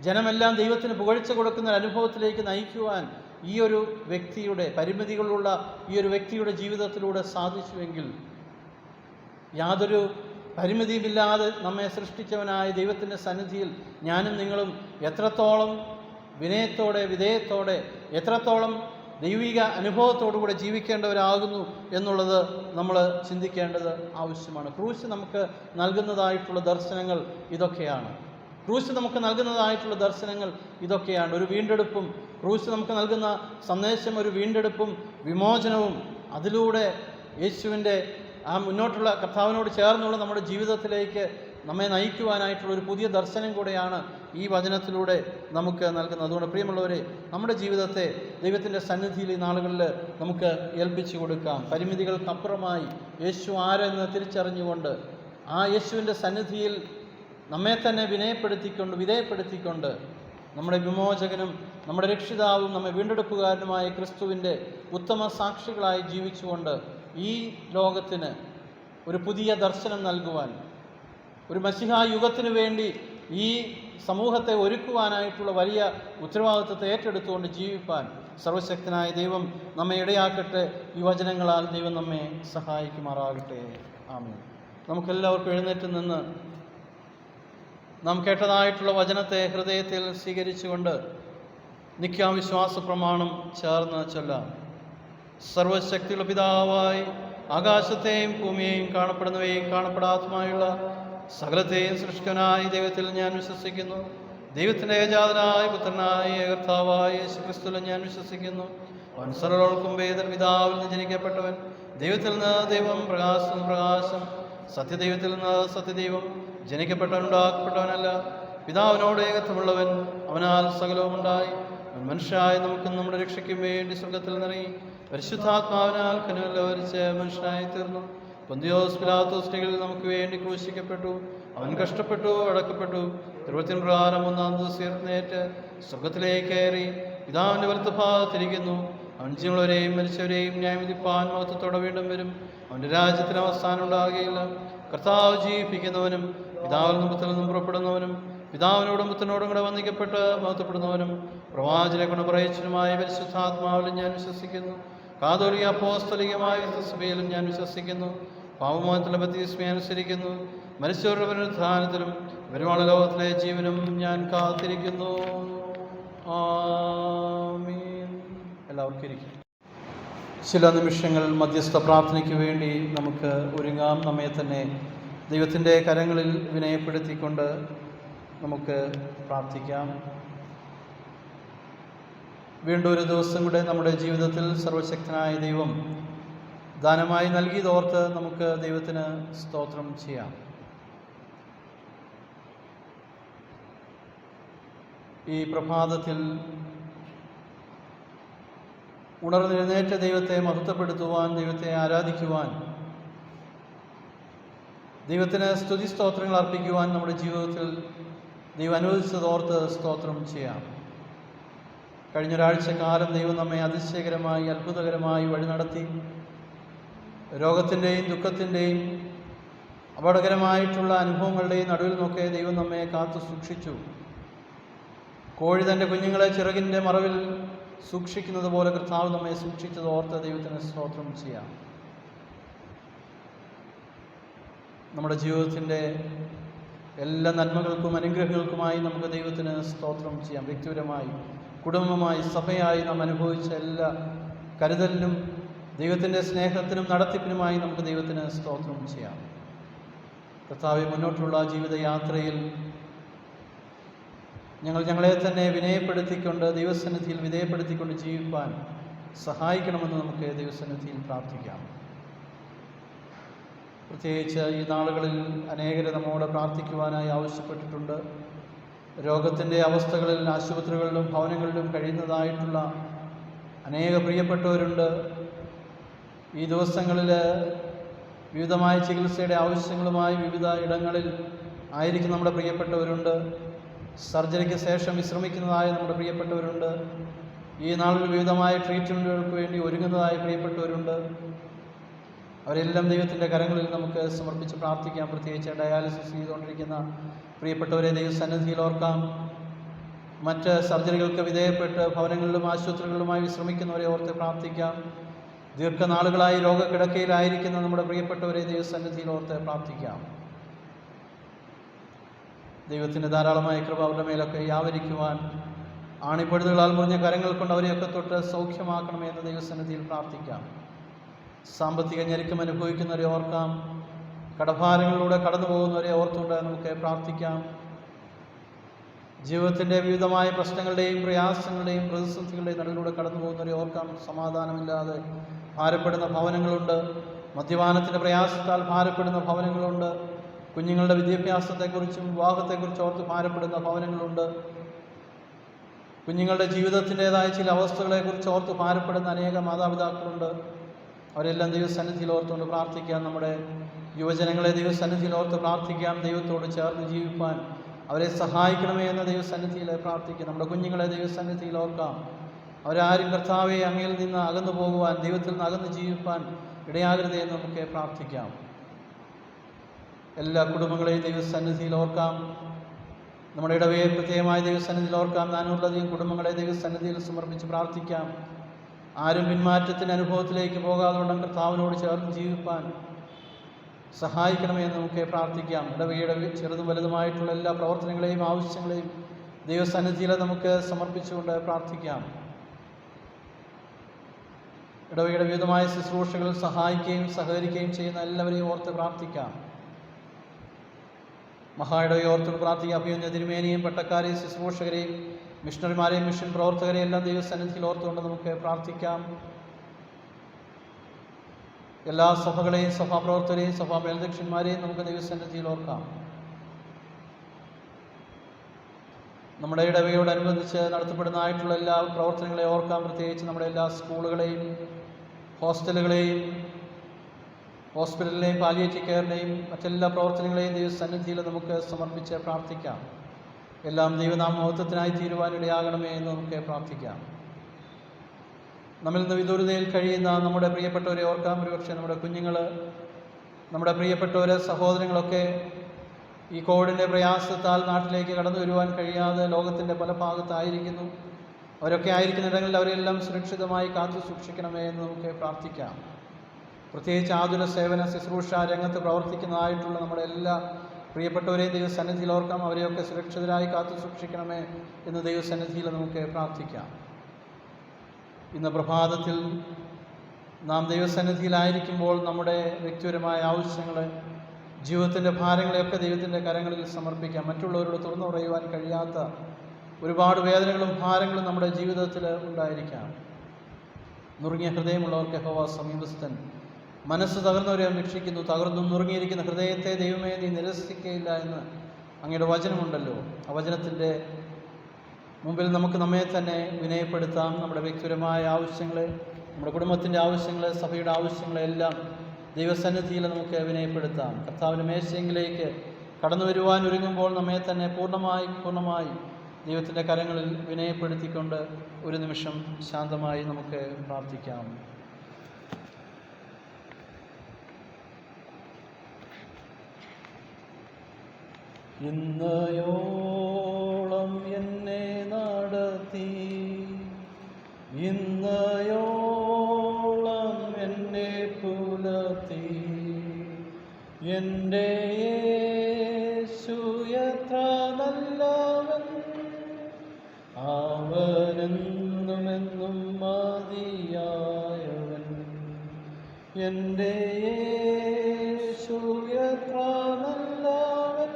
ജനമെല്ലാം ദൈവത്തിന് പുകഴ്ച കൊടുക്കുന്ന ഒരു അനുഭവത്തിലേക്ക് നയിക്കുവാൻ ഈ ഒരു വ്യക്തിയുടെ, പരിമിതികളുള്ള ഈ ഒരു വ്യക്തിയുടെ ജീവിതത്തിലൂടെ സാധിച്ചുവെങ്കിൽ, യാതൊരു പരിമിതിയുമില്ലാതെ നമ്മെ സൃഷ്ടിച്ചവനായ ദൈവത്തിൻ്റെ സന്നിധിയിൽ ഞാനും നിങ്ങളും എത്രത്തോളം വിനയത്തോടെ വിധേയത്തോടെ എത്രത്തോളം ദൈവിക അനുഭവത്തോടുകൂടെ ജീവിക്കേണ്ടവരാകുന്നു എന്നുള്ളത് നമ്മൾ ചിന്തിക്കേണ്ടത് ആവശ്യമാണ്. ക്രൂശ് നമുക്ക് നൽകുന്നതായിട്ടുള്ള ദർശനങ്ങൾ ഇതൊക്കെയാണ്. ഒരു വീണ്ടെടുപ്പും, ക്രൂശ് നമുക്ക് നൽകുന്ന സന്ദേശം ഒരു വീണ്ടെടുപ്പും വിമോചനവും, അതിലൂടെ യേശുവിൻ്റെ ആ മുന്നോട്ടുള്ള കർത്താവിനോട് ചേർന്നുള്ള നമ്മുടെ ജീവിതത്തിലേക്ക് നമ്മെ നയിക്കുവാനായിട്ടുള്ള ഒരു പുതിയ ദർശനം കൂടെയാണ് ഈ വചനത്തിലൂടെ നമുക്ക് നൽകുന്നത്. അതുകൊണ്ട് പ്രിയമുള്ളവരെ, നമ്മുടെ ജീവിതത്തെ ദൈവത്തിൻ്റെ സന്നിധിയിൽ ഈ നാളുകളിൽ നമുക്ക് ഏൽപ്പിച്ചു കൊടുക്കാം. പരിമിതികൾക്കപ്പുറമായി യേശു ആരെന്ന് തിരിച്ചറിഞ്ഞുകൊണ്ട് ആ യേശുവിൻ്റെ സന്നിധിയിൽ നമ്മെ തന്നെ വിധേയപ്പെടുത്തിക്കൊണ്ട് നമ്മുടെ വിമോചകനും നമ്മുടെ രക്ഷിതാവും നമ്മെ വീണ്ടെടുപ്പുകാരനുമായ ക്രിസ്തുവിൻ്റെ ഉത്തമ സാക്ഷികളായി ജീവിച്ചുകൊണ്ട് ഈ ലോകത്തിന് ഒരു പുതിയ ദർശനം നൽകുവാൻ, ഒരു മശിഹാ യുഗത്തിനു വേണ്ടി ഈ സമൂഹത്തെ ഒരുക്കുവാനായിട്ടുള്ള വലിയ ഉത്തരവാദിത്വത്തെ ഏറ്റെടുത്തുകൊണ്ട് ജീവിപ്പാൻ സർവശക്തനായ ദൈവം നമ്മെ ഇടയാക്കട്ടെ. ഈ വചനങ്ങളാൽ ദൈവം നമ്മെ സഹായിക്കുമാറാകട്ടെ. ആമേൻ. നമുക്കെല്ലാവർക്കും എഴുന്നേറ്റ് നിന്ന് നാം കേട്ടതായിട്ടുള്ള വചനത്തെ ഹൃദയത്തിൽ സ്വീകരിച്ചുകൊണ്ട് നിത്യാവിശ്വാസ പ്രമാണം ചേർന്ന് ചൊല്ലാം. സർവശക്തിയുള്ള പിതാവായി ആകാശത്തെയും ഭൂമിയെയും കാണപ്പെടുന്നവയും കാണപ്പെടാത്തതുമായുള്ള സകലത്തെയും സൃഷ്ടിക്കനായ ദൈവത്തിൽ ഞാൻ വിശ്വസിക്കുന്നു. ദൈവത്തിൻ്റെ ഏകജാതനായ പുത്രനായ കർത്താവായ യേശുക്രിസ്തുവിൽ ഞാൻ വിശ്വസിക്കുന്നു. അവൻ സർവ്വലോകർക്കും പിതാവിൽ നിന്ന് ജനിക്കപ്പെട്ടവൻ, ദൈവത്തിൽ നിന്ന് ദൈവം, പ്രകാശം, സത്യദൈവത്തിൽ നിന്ന് സത്യദൈവം, ജനിക്കപ്പെട്ടവനുണ്ടാക്കപ്പെട്ടവനല്ല, പിതാവിനോട് ഏകത്വമുള്ളവൻ, അവനാൽ സകലവും ഉണ്ടായി. അവൻ മനുഷ്യരായ നമുക്കും നമ്മുടെ രക്ഷയ്ക്കും വേണ്ടി സ്വർഗത്തിൽ നിറങ്ങി പരിശുദ്ധാത്മാവിനാൽ കനുവരിച്ച് മനുഷ്യനായി തീർന്നു. പൊന്തിയോസ് പിലാത്തോസ് നമുക്ക് വേണ്ടി ക്രൂശിക്കപ്പെട്ടു. അവൻ കഷ്ടപ്പെട്ടു, അടക്കപ്പെട്ടു. തിരുവചന പ്രകാരം 1-ാം ദിവസം ഉയർന്നേറ്റ് സ്വർഗത്തിലേക്ക് കയറി പിതാവിൻ്റെ വലത്തുഭാഗത്തിരിക്കുന്നു. അവൻ ജീവനുള്ളവരെയും മരിച്ചവരെയും ന്യായവിധിപ്പാൻ മഹത്വത്തോടെ വീണ്ടും വരും. അവൻ്റെ രാജ്യത്തിന് അവസാനം ഉണ്ടാകുകയില്ല. കർത്താവ് ജീവിപ്പിക്കുന്നവനും പിതാവിൽ നിന്നും പുത്രനിൽ നിന്നും പുറപ്പെടുന്നവനും പിതാവിനോടും പുത്രനോടും കൂടെ വന്ദിക്കപ്പെട്ട് മഹത്വപ്പെടുന്നവനും പ്രവാചകനെ കൊണ്ട് പറയിച്ചനുമായ പരിശുദ്ധാത്മാവിലും ഞാൻ വിശ്വസിക്കുന്നു. കാതോലിക അപ്പോസ്തലികമായ സഭയിലും ഞാൻ വിശ്വസിക്കുന്നു. പാപമോചനത്തിലെ ബപ്തിസ്മയെ അനുസരിക്കുന്നു. മരിച്ചവരുടെ പുനരുത്ഥാനത്തിലും വരുവാനുള്ള ലോകത്തിലെ ജീവനും ഞാൻ കാത്തിരിക്കുന്നു. ആമീൻ. എല്ലാവർക്കും ഇരിക്കും. ചില നിമിഷങ്ങൾ മധ്യസ്ഥ പ്രാർത്ഥനയ്ക്ക് വേണ്ടി നമുക്ക് ഒരുങ്ങാം. നമ്മെ തന്നെ ദൈവത്തിൻ്റെ കരങ്ങളിൽ വിനയപ്പെടുത്തിക്കൊണ്ട് നമുക്ക് പ്രാർത്ഥിക്കാം. വീണ്ടും ഒരു ദിവസം കൂടെ നമ്മുടെ ജീവിതത്തിൽ സർവശക്തനായ ദൈവം ദാനമായി നൽകിയതോർത്ത് നമുക്ക് ദൈവത്തിന് സ്തോത്രം ചെയ്യാം. ഈ പ്രഭാതത്തിൽ ഉണർന്നെഴുന്നേറ്റ ദൈവത്തെ മഹത്വപ്പെടുത്തുവാൻ, ദൈവത്തെ ആരാധിക്കുവാൻ, ദൈവത്തിന് സ്തുതി സ്തോത്രങ്ങൾ അർപ്പിക്കുവാൻ നമ്മുടെ ജീവിതത്തിൽ ദൈവം അനുവദിച്ചതോർത്ത് സ്തോത്രം ചെയ്യാം. കഴിഞ്ഞൊരാഴ്ചക്കാലം ദൈവം നമ്മെ അതിശയകരമായി, അത്ഭുതകരമായി വഴി നടത്തി. രോഗത്തിൻ്റെയും ദുഃഖത്തിൻ്റെയും അപകടകരമായിട്ടുള്ള അനുഭവങ്ങളുടെയും നടുവിൽ നിന്നൊക്കെ ദൈവം നമ്മെ കാത്തു സൂക്ഷിച്ചു. കോഴി തൻ്റെ കുഞ്ഞുങ്ങളെ ചിറകിൻ്റെ മറവിൽ സൂക്ഷിക്കുന്നത് പോലെ കർത്താവ് നമ്മെ സൂക്ഷിച്ചത് ഓർത്ത് ദൈവത്തിന് സ്തോത്രം ചെയ്യാം. നമ്മുടെ ജീവിതത്തിൻ്റെ എല്ലാ നന്മകൾക്കും അനുഗ്രഹങ്ങൾക്കുമായി നമുക്ക് ദൈവത്തിന് സ്തോത്രം ചെയ്യാം. വ്യക്തിപരമായി, കുടുംബമായി, സഭയായി നാം അനുഭവിച്ച എല്ലാ കരുതലിനും ദൈവത്തിൻ്റെ സ്നേഹത്തിനും നടത്തിപ്പിനുമായി നമുക്ക് ദൈവത്തിന് സ്തോത്രം ചെയ്യാം. കർത്താവെ, മുന്നോട്ടുള്ള ജീവിതയാത്രയിൽ ഞങ്ങളെ തന്നെ വിനയപ്പെടുത്തിക്കൊണ്ട് ദൈവസന്നിധിയിൽ വിധേയപ്പെടുത്തിക്കൊണ്ട് ജീവിപ്പാൻ സഹായിക്കണമെന്ന് നമുക്ക് ദൈവസന്നിധിയിൽ പ്രാർത്ഥിക്കാം. പ്രത്യേകിച്ച് ഈ നാളുകളിൽ അനേകരെ നമ്മോട് പ്രാർത്ഥിക്കുവാനായി ആവശ്യപ്പെട്ടിട്ടുണ്ട്. രോഗത്തിൻ്റെ അവസ്ഥകളിൽ ആശുപത്രികളിലും ഭവനങ്ങളിലും കഴിയുന്നതായിട്ടുള്ള അനേക പ്രിയപ്പെട്ടവരുണ്ട്. ഈ ദിവസങ്ങളിൽ വിവിധമായ ചികിത്സയുടെ ആവശ്യങ്ങളുമായി വിവിധ ഇടങ്ങളിൽ ആയിരിക്കും നമ്മുടെ പ്രിയപ്പെട്ടവരുണ്ട്. സർജറിക്ക് ശേഷം വിശ്രമിക്കുന്നതായ നമ്മുടെ പ്രിയപ്പെട്ടവരുണ്ട്. ഈ നാളിൽ വിവിധമായ ട്രീറ്റ്മെൻറ്റുകൾക്ക് വേണ്ടി ഒരുങ്ങുന്നതായ പ്രിയപ്പെട്ടവരുണ്ട്. അവരെല്ലാം ദൈവത്തിൻ്റെ കരങ്ങളിൽ നമുക്ക് സമർപ്പിച്ച് പ്രാർത്ഥിക്കാം. പ്രത്യേകിച്ച് ഡയാലിസിസ് ചെയ്തുകൊണ്ടിരിക്കുന്ന പ്രിയപ്പെട്ടവരെ ദൈവസന്നിധിയിൽ ഓർക്കാം. മറ്റ് സർജറികൾക്ക് വിധേയപ്പെട്ട് ഭവനങ്ങളിലും ആശുപത്രികളിലുമായി വിശ്രമിക്കുന്നവരെ ഓർത്ത് പ്രാർത്ഥിക്കാം. ദീർഘനാളുകളായി രോഗക്കിടക്കയിലായിരിക്കുന്ന നമ്മുടെ പ്രിയപ്പെട്ടവരെ ദൈവസന്നിധിയിൽ ഓർത്ത് പ്രാർത്ഥിക്കാം. ദൈവത്തിൻ്റെ ധാരാളമായ കൃപ അവരുടെ മേലൊക്കെ വ്യാപരിക്കുവാൻ ആണിപ്പഴുതുകളാൽ മുറിഞ്ഞ കരങ്ങൾ കൊണ്ട് അവരെയൊക്കെ തൊട്ട് സൗഖ്യമാക്കണമെന്ന് ദൈവസന്നിധിയിൽ പ്രാർത്ഥിക്കാം. സാമ്പത്തിക ഞെരുക്കം അനുഭവിക്കുന്നവരെ ഓർക്കാം. കടഭാരങ്ങളിലൂടെ കടന്നു പോകുന്നവരെ ഓർത്തുകൊണ്ട് നമുക്ക് പ്രാർത്ഥിക്കാം. ജീവിതത്തിൻ്റെ വിവിധമായ പ്രശ്നങ്ങളുടെയും പ്രയാസങ്ങളുടെയും പ്രതിസന്ധികളുടെയും നടുവിലൂടെ കടന്നു പോകുന്നവരെ ഓർക്കാം. സമാധാനമില്ലാതെ ഭാരപ്പെടുന്ന ഭവനങ്ങളുണ്ട്. മദ്യപാനത്തിൻ്റെ പ്രയാസത്താൽ ഭാരപ്പെടുന്ന ഭവനങ്ങളുണ്ട്. കുഞ്ഞുങ്ങളുടെ വിദ്യാഭ്യാസത്തെക്കുറിച്ചും വിവാഹത്തെക്കുറിച്ചും ഓർത്ത് ഭാരപ്പെടുന്ന ഭവനങ്ങളുണ്ട്. കുഞ്ഞുങ്ങളുടെ ജീവിതത്തിൻ്റെതായ ചില അവസ്ഥകളെക്കുറിച്ച് ഓർത്ത് ഭാരപ്പെടുന്ന അനേക മാതാപിതാക്കളുണ്ട്. അവരെല്ലാം ദൈവസന്നിധിയിൽ ഓർത്തുകൊണ്ട് പ്രാർത്ഥിക്കാം. നമ്മുടെ യുവജനങ്ങളെ ദൈവസന്നിധിയിൽ ഓർത്ത് പ്രാർത്ഥിക്കാം. ദൈവത്തോട് ചേർന്ന് ജീവിപ്പാൻ അവരെ സഹായിക്കണമേ എന്ന ദൈവസന്നിധിയിൽ പ്രാർത്ഥിക്കാം. നമ്മുടെ കുഞ്ഞുങ്ങളെ ദൈവസന്നിധിയിൽ ഓർക്കാം. അവരാരും കർത്താവെ അങ്ങയിൽ നിന്ന് അകന്നു പോകുവാൻ, ദൈവത്തിൽ നിന്ന് അകന്ന് ജീവിപ്പാൻ ഇടയാകരുതേ എന്ന് നമുക്ക് പ്രാർത്ഥിക്കാം. എല്ലാ കുടുംബങ്ങളെയും ദൈവസന്നിധിയിൽ ഓർക്കാം. നമ്മുടെ ഇടവയെ പ്രത്യേകമായ ദൈവസന്നിധിയിൽ ഓർക്കാം. 400-ലധികം കുടുംബങ്ങളെ ദൈവസന്നിധിയിൽ സമർപ്പിച്ച് പ്രാർത്ഥിക്കാം. ആരും പിന്മാറ്റത്തിൻ്റെ അനുഭവത്തിലേക്ക് പോകാതെ കൊണ്ട് കർത്താവിനോട് ചേർന്ന് ജീവിപ്പാൻ സഹായിക്കണമേ എന്ന് നമുക്ക് പ്രാർത്ഥിക്കാം. ഇടവയുടെ ചെറുതും വലുതുമായിട്ടുള്ള എല്ലാ പ്രവർത്തനങ്ങളെയും ആവശ്യങ്ങളെയും ദൈവസന്നിധിയിൽ നമുക്ക് സമർപ്പിച്ചുകൊണ്ട് പ്രാർത്ഥിക്കാം. ഇടവയുടെ വിവിധമായ ശുശ്രൂഷകളിൽ സഹായിക്കുകയും സഹകരിക്കുകയും ചെയ്യുന്ന എല്ലാവരെയും ഓർത്ത് പ്രാർത്ഥിക്കാം. മഹായിടവയെ ഓർത്ത് പ്രാർത്ഥിക്കാം. അഭിമന്യ തിരുമേനിയും പട്ടക്കാരെയും ശുശ്രൂഷകരെയും മിഷണറിമാരെയും മിഷൻ പ്രവർത്തകരെയും എല്ലാം ദൈവസന്നിധിയിൽ ഓർത്തുകൊണ്ട് നമുക്ക് പ്രാർത്ഥിക്കാം. എല്ലാ സഭകളെയും സഭാപ്രവർത്തകരെയും സഭാ മേലധ്യക്ഷന്മാരെയും നമുക്ക് ദൈവസന്നിധിയിൽ ഓർക്കാം. നമ്മുടെ ഇടവയോടനുബന്ധിച്ച് നടത്തപ്പെടുന്നതായിട്ടുള്ള എല്ലാ പ്രവർത്തനങ്ങളെ ഓർക്കാം. പ്രത്യേകിച്ച് നമ്മുടെ എല്ലാ സ്കൂളുകളെയും ഹോസ്റ്റലുകളെയും ഹോസ്പിറ്റലിനെയും പാലിയേറ്റീവ് കെയറിനെയും മറ്റെല്ലാ പ്രവർത്തനങ്ങളെയും ദൈവസന്നിധിയിൽ നമുക്ക് സമർപ്പിച്ച് പ്രാർത്ഥിക്കാം. എല്ലാം ദൈവനാമമഹത്വത്തിനായി തീരുവാനിടയാകണമേ എന്ന് നമുക്ക് പ്രാർത്ഥിക്കാം. നമ്മിൽ നിന്ന് വിദൂരതയിൽ കഴിയുന്ന നമ്മുടെ പ്രിയപ്പെട്ടവരെ ഓർക്കാം. ഒരുപക്ഷെ നമ്മുടെ കുഞ്ഞുങ്ങൾ, നമ്മുടെ പ്രിയപ്പെട്ടവരെ, സഹോദരങ്ങളൊക്കെ ഈ കോവിഡിൻ്റെ പ്രയാസത്താൽ നാട്ടിലേക്ക് കടന്നു വരുവാൻ കഴിയാതെ ലോകത്തിൻ്റെ പല ഭാഗത്തായിരിക്കുന്നു. അവരൊക്കെ ആയിരിക്കുന്നിടങ്ങളിൽ അവരെല്ലാം സുരക്ഷിതമായി കാത്തു സൂക്ഷിക്കണമേ എന്ന് നമുക്ക് പ്രാർത്ഥിക്കാം. പ്രത്യേകിച്ച് ആതുര സേവന ശുശ്രൂഷ രംഗത്ത് പ്രവർത്തിക്കുന്നതായിട്ടുള്ള നമ്മുടെ എല്ലാ പ്രിയപ്പെട്ടവരെയും ദൈവസന്നിധിയിൽ ഓർക്കാം. അവരെയൊക്കെ സുരക്ഷിതരായി കാത്തു സൂക്ഷിക്കണമേ എന്ന് ദൈവസന്നിധിയിൽ നമുക്ക് പ്രാർത്ഥിക്കാം. ഇന്ന് പ്രഭാതത്തിൽ നാം ദൈവസന്നിധിയിലായിരിക്കുമ്പോൾ നമ്മുടെ വ്യക്തിപരമായ ആവശ്യങ്ങൾ, ജീവിതത്തിൻ്റെ ഭാരങ്ങളെയൊക്കെ ദൈവത്തിൻ്റെ കരങ്ങളിൽ സമർപ്പിക്കാം. മറ്റുള്ളവരോട് തുറന്നു പറയുവാൻ കഴിയാത്ത ഒരുപാട് വേദനകളും ഭാരങ്ങളും നമ്മുടെ ജീവിതത്തിൽ ഉണ്ടായിരിക്കാം. നുറുങ്ങിയ ഹൃദയമുള്ളവർക്ക് യഹോവ സമീപസ്ഥൻ, മനസ്സ് തകർന്നവരെ രക്ഷിക്കുന്നു. തകർന്നും നുറുങ്ങിയിരിക്കുന്ന ഹൃദയത്തെ ദൈവമേ നീ നിരസിക്കുകയില്ല എന്ന് അങ്ങയുടെ വചനമുണ്ടല്ലോ. ആ വചനത്തിൻ്റെ മുമ്പിൽ നമുക്ക് നമ്മെ തന്നെ വിനയപ്പെടുത്താം. നമ്മുടെ വ്യക്തിപരമായ ആവശ്യങ്ങളെ, നമ്മുടെ കുടുംബത്തിൻ്റെ ആവശ്യങ്ങളെ, സഭയുടെ ആവശ്യങ്ങളെല്ലാം ദൈവസന്നിധിയിൽ നമുക്ക് വിനയപ്പെടുത്താം. കർത്താവിൻ്റെ മേശയെങ്കിലേക്ക് കടന്നു വരുവാൻ ഒരുങ്ങുമ്പോൾ നമ്മെ തന്നെ പൂർണ്ണമായി ദൈവത്തിൻ്റെ കരങ്ങളിൽ വിനയപ്പെടുത്തിക്കൊണ്ട് ഒരു നിമിഷം ശാന്തമായി നമുക്ക് പ്രാർത്ഥിക്കാം. ഇന്നയോളം എന്നെ നടത്തി എത്ര നല്ലവൻ, അവനെന്നുമെന്നും മതിയായവൻ. എൻ്റെ യേശു എത്ര നല്ലവൻ,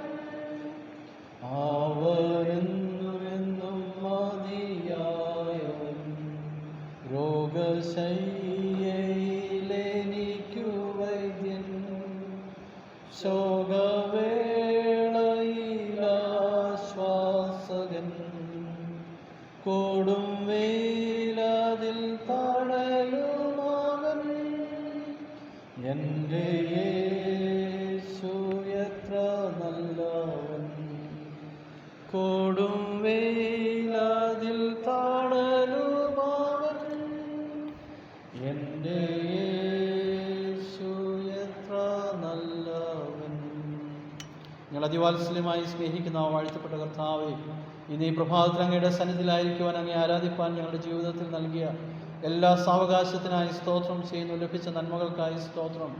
അവനെന്നുമെന്നും മതിയായവൻ. രോഗശയ്യയിലെനിക്കു വൈദ്യൻ, ശോകവേളയിലാശ്വാസകൻ. കൊടും വെയിലതിൽ തണലുമാവൻ. എൻ്റെ യേശു എത്ര നല്ലവൻ, കൊടും വെയിലതിൽ തണലുമാവൻ. എൻ്റെ യേശു എത്ര നല്ലവൻ. നിങ്ങൾ അതിവാത്സല്യമായി സ്നേഹിക്കുന്ന വാഴ്ത്തപ്പെട്ട കർത്താവേ, ഇന്ന് ഈ പ്രഭാതത്തിൽ അങ്ങയുടെ സന്നിധിയിലായിരിക്കുവാൻ, അങ്ങേ ആരാധിപ്പാൻ ഞങ്ങളുടെ ജീവിതത്തിൽ നൽകിയ എല്ലാ സാവകാശത്തിനായി സ്തോത്രം ചെയ്യുന്നു. ലഭിച്ച നന്മകൾക്കായി സ്തോത്രം.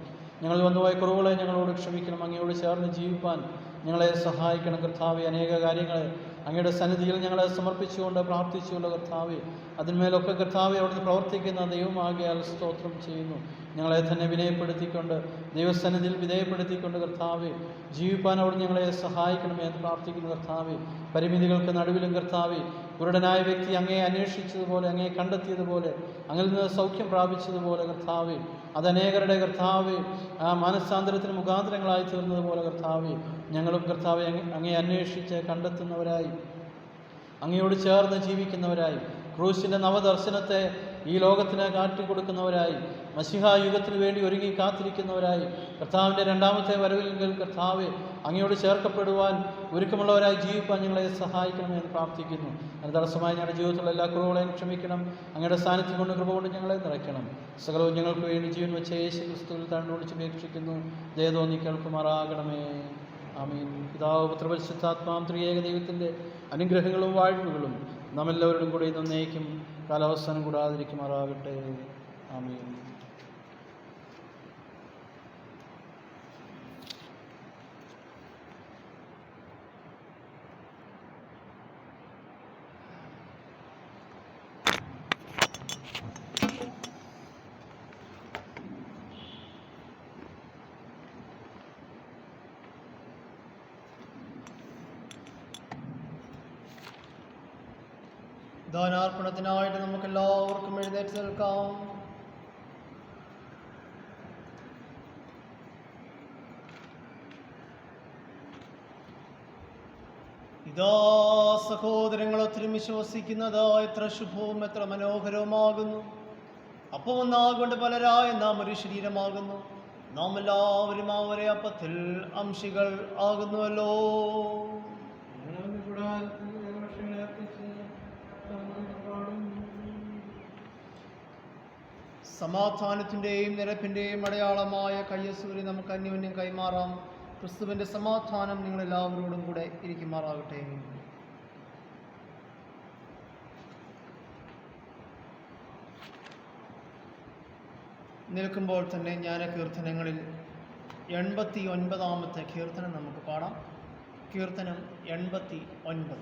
ഞങ്ങൾ വന്നുപോയ കുറവുകളെ ഞങ്ങളോട് ക്ഷമിക്കണം. അങ്ങയോട് ചേർന്ന് ജീവിപ്പാൻ ഞങ്ങളെ സഹായിക്കണം കർത്താവെ. അനേക കാര്യങ്ങൾ അങ്ങയുടെ സന്നിധിയിൽ ഞങ്ങളെ സമർപ്പിച്ചുകൊണ്ട് പ്രാർത്ഥിച്ചുകൊണ്ട് കർത്താവെ, അതിന്മേലൊക്കെ കർത്താവെ അവിടുന്ന് പ്രവർത്തിക്കുന്ന ദൈവമാകിയാൽ സ്തോത്രം ചെയ്യുന്നു. ഞങ്ങളെ തന്നെ വിനയപ്പെടുത്തിക്കൊണ്ട്, ദൈവസന്നിധിയിൽ വിധേയപ്പെടുത്തിക്കൊണ്ട് കർത്താവെ ജീവിപ്പാൻ അവിടെ ഞങ്ങളെ സഹായിക്കണമേ എന്ന് പ്രാർത്ഥിക്കുന്നു കർത്താവെ. പരിമിതികൾക്ക് നടുവിലും കർത്താവെ, കുരുടനായ വ്യക്തി അങ്ങയെ അന്വേഷിച്ചതുപോലെ, അങ്ങയെ കണ്ടെത്തിയതുപോലെ, അങ്ങിൽ നിന്ന് സൗഖ്യം പ്രാപിച്ചതുപോലെ കർത്താവെ, അതനേകരുടെ കർത്താവെ ആ മാനസാന്തരത്തിന് മുഖാന്തരങ്ങളായി തീർന്നതുപോലെ കർത്താവെ, ഞങ്ങളും കർത്താവെ അങ്ങയെ അന്വേഷിച്ച് കണ്ടെത്തുന്നവരായി, അങ്ങയോട് ചേർന്ന് ജീവിക്കുന്നവരായി, ക്രൂശിൻ്റെ നവദർശനത്തെ ഈ ലോകത്തിന് കാട്ടിക്കൊടുക്കുന്നവരായി, മശിഹാ യുഗത്തിന് വേണ്ടി ഒരുങ്ങി കാത്തിരിക്കുന്നവരായി, കർത്താവിൻ്റെ രണ്ടാമത്തെ വരവിൽ കർത്താവെ അങ്ങയോട് ചേർക്കപ്പെടുവാൻ ഒരുക്കമുള്ളവരായി ജീവിപ്പാൻ ഞങ്ങളെ സഹായിക്കണമെന്ന് പ്രാർത്ഥിക്കുന്നു. അതിന് തടസ്സമായി ഞങ്ങളുടെ ജീവിതത്തിലുള്ള എല്ലാ കുറവുകളെയും ക്ഷമിക്കണം. അങ്ങയുടെ സാന്നിധ്യം കൊണ്ട് കൃപ കൊണ്ട് ഞങ്ങളെ നിറയ്ക്കണം. സകലവും ഞങ്ങൾക്ക് വേണ്ടി ജീവൻ വെച്ച യേശു ക്രിസ്തുവിൽ താഴ്ന്നോടിച്ചപേക്ഷിക്കുന്നു. ദയതോന്നി കേൾക്കുമാറാകണമേ. ആമീൻ. പിതാവ് പുത്ര പരിശുദ്ധാത്മാ ത്രിയേക ദൈവത്തിൻ്റെ അനുഗ്രഹങ്ങളും വാഴ്വുകളും നാമെല്ലാവരോടും കൂടെ ഇന്നേക്കും കാലാവസാനം കൂടാതിരിക്കുമാറാകട്ടെ. ആമീൻ. ദാനാർപ്പണത്തിനായിട്ട് നമുക്ക് എല്ലാവർക്കും എഴുന്നേറ്റ് നിൽക്കാം. ഇതാ സഹോദരങ്ങൾ ഒത്തൊരുമിച്ച് വസിക്കുന്നത് എത്ര ശുഭവും എത്ര മനോഹരവുമാകുന്നു. അപ്പം ഒന്നാകൊണ്ട് പലരായ നാം ഒരു ശരീരമാകുന്നു. നാം എല്ലാവരും ആ ഒരേ അപ്പത്തിൽ അംശികൾ ആകുന്നുവല്ലോ. സമാധാനത്തിൻ്റെയും നിരപ്പിൻ്റെയും അടയാളമായ കയ്യസൂരി നമുക്ക് അന്യോന്യം കൈമാറാം. ക്രിസ്തുവിൻ്റെ സമാധാനം നിങ്ങളെല്ലാവരോടും കൂടെ ഇരിക്കുമാറാകട്ടെ. നിൽക്കുമ്പോൾ തന്നെ ജ്ഞാനകീർത്തനങ്ങളിൽ 89-ാമത്തെ കീർത്തനം നമുക്ക് പാടാം. കീർത്തനം 89.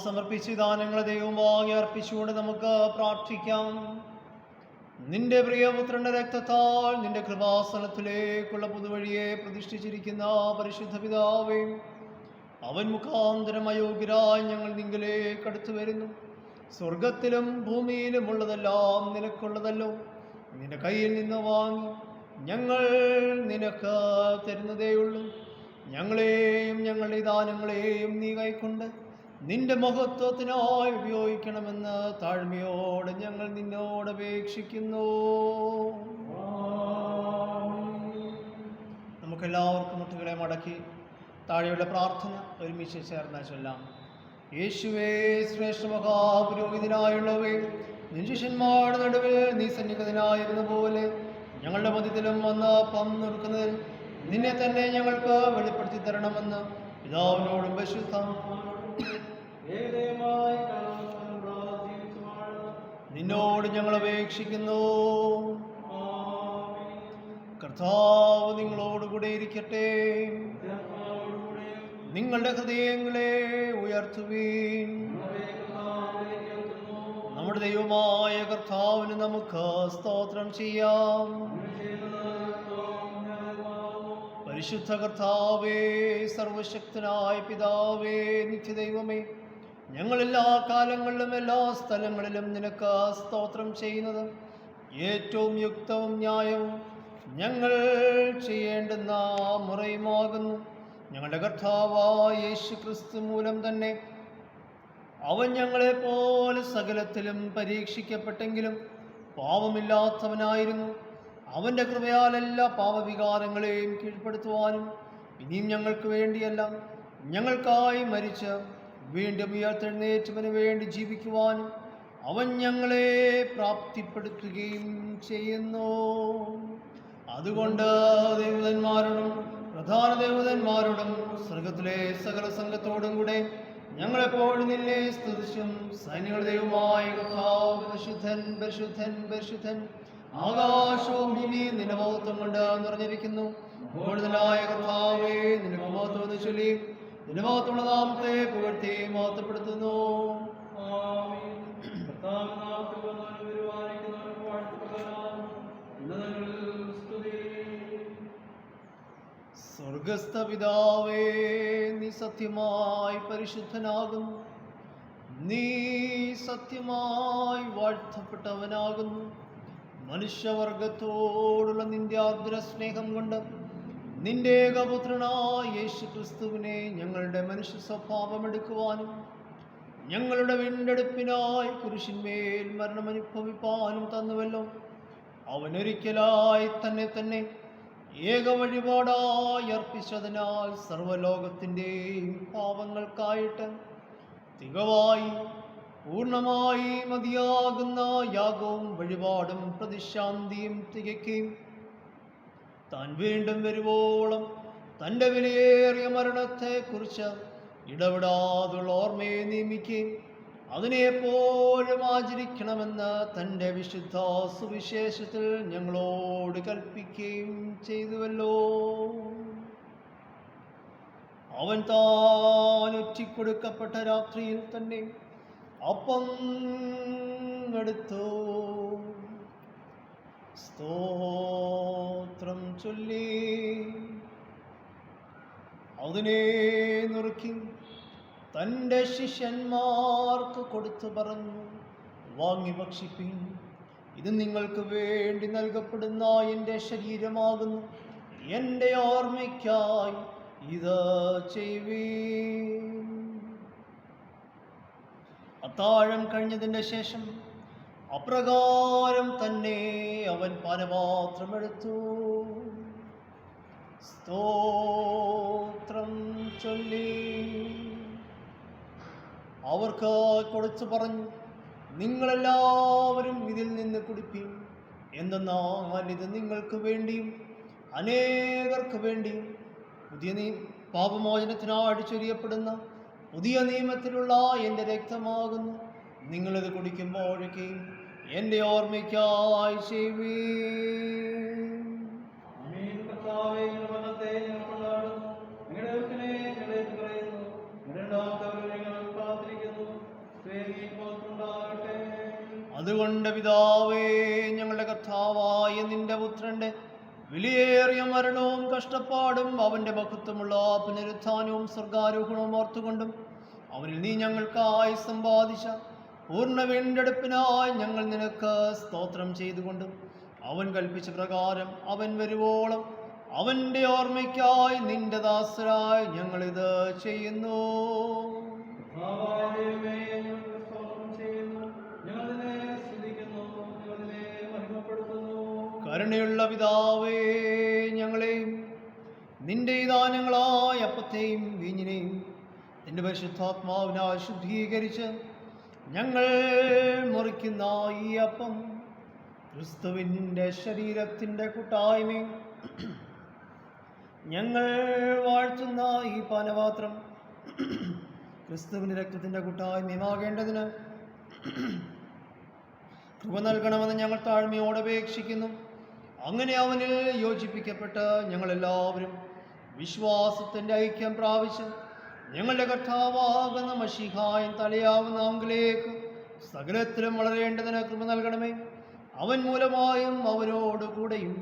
സമർപ്പിച്ച ദാനങ്ങളെ ദൈവമായി അർപ്പിച്ചുകൊണ്ട് നമുക്ക് പ്രാർത്ഥിക്കാം. നിന്റെ പ്രിയപുത്രന്റെ രക്തത്താൽ നിന്റെ കൃപാസനത്തിലേക്കുള്ള പുതുവഴിയെ പ്രതിഷ്ഠിച്ചിരിക്കുന്ന പരിശുദ്ധ പിതാവേ, അവൻ മുഖാന്തരം അയോഗ്യരായി ഞങ്ങൾ നിങ്കിലേക്ക് അടുത്തു വരുന്നു. സ്വർഗത്തിലും ഭൂമിയിലുമുള്ളതെല്ലാം നിനക്കുള്ളതല്ലോ. നിന്റെ കയ്യിൽ നിന്ന് വാങ്ങി ഞങ്ങൾ നിനക്ക് തരുന്നതേയുള്ളൂ. ഞങ്ങളെയും ഞങ്ങളുടെ ദാനങ്ങളെയും നീ കൈക്കൊണ്ട് നിന്റെ മഹത്വത്തിനായി ഉപയോഗിക്കണമെന്ന് താഴ്മയോടെ ഞങ്ങൾ നിന്നോട് അപേക്ഷിക്കുന്നു. നമുക്കെല്ലാവർക്കും മുട്ടുകളെ മടക്കി താഴെയുള്ള പ്രാർത്ഥന ഒരുമിച്ച് ചേർന്ന് ചൊല്ലാം. യേശുവേ, ശ്രേഷ്ഠ മഹാപുരോഹിതനായുള്ളവേ, നിശിഷ്യന്മാരുടെ നടുവിൽ നീ സന്നിഹിതനായിരുന്ന പോലെ ഞങ്ങളുടെ മധ്യത്തിലും വന്ന് പങ്കുനിൽക്കുന്നതിൽ നിന്നെ തന്നെ ഞങ്ങൾക്ക് വെളിപ്പെടുത്തി തരണമെന്ന് പിതാവിനോടും പരിശുദ്ധ നിന്നോട് ഞങ്ങൾ അപേക്ഷിക്കുന്നു. കർത്താവ് നിങ്ങളോടുകൂടെ ഇരിക്കട്ടെ. നിങ്ങളുടെ ഹൃദയങ്ങളെ ഉയർത്തുവീൻ. നമ്മുടെ ദൈവമായ കർത്താവിന് നമുക്ക് സ്തോത്രം ചെയ്യാം. പരിശുദ്ധ കർത്താവേ, സർവശക്തനായ പിതാവേ, നിത്യദൈവമേ, ഞങ്ങളെല്ലാ കാലങ്ങളിലും എല്ലാ സ്ഥലങ്ങളിലും നിനക്ക് സ്തോത്രം ചെയ്യുന്നത് ഏറ്റവും യുക്തവും ന്യായവും ഞങ്ങൾ ചെയ്യേണ്ടുന്ന മുറയുമാകുന്നു. ഞങ്ങളുടെ കർത്താവായ യേശു ക്രിസ്തു മൂലം തന്നെ അവൻ ഞങ്ങളെപ്പോലെ സകലത്തിലും പരീക്ഷിക്കപ്പെട്ടെങ്കിലും പാപമില്ലാത്തവനായിരുന്നു. അവൻ്റെ കൃപയാൽ എല്ലാ പാപവികാരങ്ങളെയും കീഴ്പ്പെടുത്തുവാനും ഇനിയും ഞങ്ങൾക്ക് വേണ്ടിയല്ല, ഞങ്ങൾക്കായി മരിച്ച് വീണ്ടും ഉയർത്തെഴുന്നേറ്റവന് വേണ്ടി ജീവിക്കുവാനും അവൻ ഞങ്ങളെ പ്രാപ്തിപ്പെടുത്തുകയും ചെയ്യുന്നു. അതുകൊണ്ട് ദേവതന്മാരോടും പ്രധാന ദേവതന്മാരോടും സ്വർഗത്തിലെ സകല സംഘത്തോടും കൂടെ ഞങ്ങളെപ്പോഴും നിന്നെ സ്തുതിച്ചും സൈന്യങ്ങളുടെ ദൈവമായ കർത്താവ് പരിശുദ്ധൻ പരിശുദ്ധൻ പരിശുദ്ധൻ, ആകാശവും ഭൂമിയും നിന്റെ മഹത്വം കൊണ്ട് നിറഞ്ഞിരിക്കുന്നു. കൂടുതലായ കർത്താവേ, നിനക്ക് മഹത്വം എന്ന് ചൊല്ലി നിന്റെ മഹത്വമുള്ള നാമത്തെ പുകഴ്ത്തി മഹത്വപ്പെടുത്തുന്നു. സ്വർഗസ്ഥ പിതാവേ, നീ സത്യമായി പരിശുദ്ധനാകുന്നു. നീ സത്യമായി വാഴ്ത്തപ്പെട്ടവനാകുന്നു. മനുഷ്യവർഗത്തോടുള്ള നിന്റെ ആർദ്ര സ്നേഹം കൊണ്ട് നിന്റെ ഏകപുത്രനായ യേശു ക്രിസ്തുവിനെ ഞങ്ങളുടെ മനുഷ്യ സ്വഭാവമെടുക്കുവാനും ഞങ്ങളുടെ വീണ്ടെടുപ്പിനായി കുരിശിന്മേൽ മരണമനുഭവിപ്പാനും തന്നുവല്ലോ. അവനൊരിക്കലായി തന്നെ ഏക വഴിപാടായി അർപ്പിച്ചതിനാൽ സർവ്വലോകത്തിൻ്റെയും പാപങ്ങൾക്കായിട്ട് തികവായി പൂർണ്ണമായി മതിയാകുന്ന യാഗവും വഴിപാടും പ്രതിശാന്തിയും തികയ്ക്കുകയും താൻ വീണ്ടും വരുവോളം തൻ്റെ വിലയേറിയ മരണത്തെക്കുറിച്ച് ഇടപെടാതുള്ള ഓർമ്മയെ നിയമിക്കുകയും അതിനെപ്പോഴും ആചരിക്കണമെന്ന് തൻ്റെ വിശുദ്ധ സുവിശേഷത്തിൽ ഞങ്ങളോട് കൽപ്പിക്കുകയും ചെയ്തുവല്ലോ. അവൻ താൻ ഒറ്റിക്കൊടുക്കപ്പെട്ട രാത്രിയിൽ തന്നെ അപ്പം എടുത്തു, സ്തോത്രം ചൊല്ലി അതിനെ നുറുക്കി തൻ്റെ ശിഷ്യന്മാർക്ക് കൊടുത്തു പറഞ്ഞു, വാങ്ങി ഭക്ഷിപ്പിൻ, ഇത് നിങ്ങൾക്ക് വേണ്ടി നൽകപ്പെടുന്ന എൻ്റെ ശരീരമാകുന്നു. എൻ്റെ ഓർമ്മയ്ക്കായി ഇത് ചെയ്യുവീൻ. അത്താഴം കഴിഞ്ഞതിൻ്റെ ശേഷം അപ്രകാരം തന്നെ അവൻ പാനപാത്രമെടുത്തു, സ്തോത്രം ചൊല്ലി അവർക്ക് കൊടുത്തു പറഞ്ഞു, നിങ്ങളെല്ലാവരും ഇതിൽ നിന്ന് കുടിപ്പിൻ. എന്തെന്നാൽ ഇത് നിങ്ങൾക്ക് വേണ്ടിയും അനേകർക്ക് വേണ്ടിയും പാപമോചനത്തിനായി ചൊരിയപ്പെടുന്ന പുതിയ നിയമത്തിലുള്ള എൻ്റെ രക്തമാകുന്നു. നിങ്ങളിത് കുടിക്കുമ്പോഴൊക്കെയും എൻ്റെ ഓർമ്മയ്ക്കായി ചെയ്യുവീൻ. നിങ്ങളുടെ അതുകൊണ്ട് പിതാവേ, ഞങ്ങളുടെ കർത്താവായ നിന്റെ പുത്രന്റെ വിലയേറിയ മരണവും കഷ്ടപ്പാടും അവന്റെ മഹത്വമുള്ള പുനരുത്ഥാനവും സ്വർഗാരോഹണവും ഓർത്തുകൊണ്ടും അവനിൽ നീ ഞങ്ങൾക്കായി സമ്പാദിച്ച പൂർണ്ണ വീണ്ടെടുപ്പിനായി ഞങ്ങൾ നിനക്ക് സ്തോത്രം ചെയ്തുകൊണ്ടും അവൻ കൽപ്പിച്ച പ്രകാരം അവൻ വരുവോളം അവന്റെ ഓർമ്മയ്ക്കായി നിന്റെ ദാസരായി ഞങ്ങളിത് ചെയ്യുന്നു. കരുണയുള്ള പിതാവേ, ഞങ്ങളെയും നിന്റെ ഈ ദാനങ്ങളായ അപ്പത്തെയും വീഞ്ഞിനെയും നിന്റെ പരിശുദ്ധാത്മാവിനാൽ ശുദ്ധീകരിച്ച് ഞങ്ങൾ മുറിക്കുന്ന ഈ അപ്പം ക്രിസ്തുവിൻ്റെ ശരീരത്തിൻ്റെ കൂട്ടായ്മയും ഞങ്ങൾ വാഴ്ത്തുന്ന ഈ പാനപാത്രം ക്രിസ്തുവിൻ്റെ രക്തത്തിൻ്റെ കൂട്ടായ്മയുമാകേണ്ടതിന് കൃപ നൽകണമെന്ന് ഞങ്ങൾ താഴ്മയോടെ അപേക്ഷിക്കുന്നു. അങ്ങനെ അവനിൽ യോജിപ്പിക്കപ്പെട്ട് ഞങ്ങളെല്ലാവരും വിശ്വാസത്തിൻ്റെ ഐക്യം പ്രാപിച്ച് ഞങ്ങളുടെ കർത്താവാകുന്ന മശീഹായും തലയാവുന്ന അങ്കിലേക്ക് സകലത്തിലും വളരേണ്ടതിന് കൃപ നൽകണമേ. അവൻ മൂലമായും അവനോട് കൂടെയും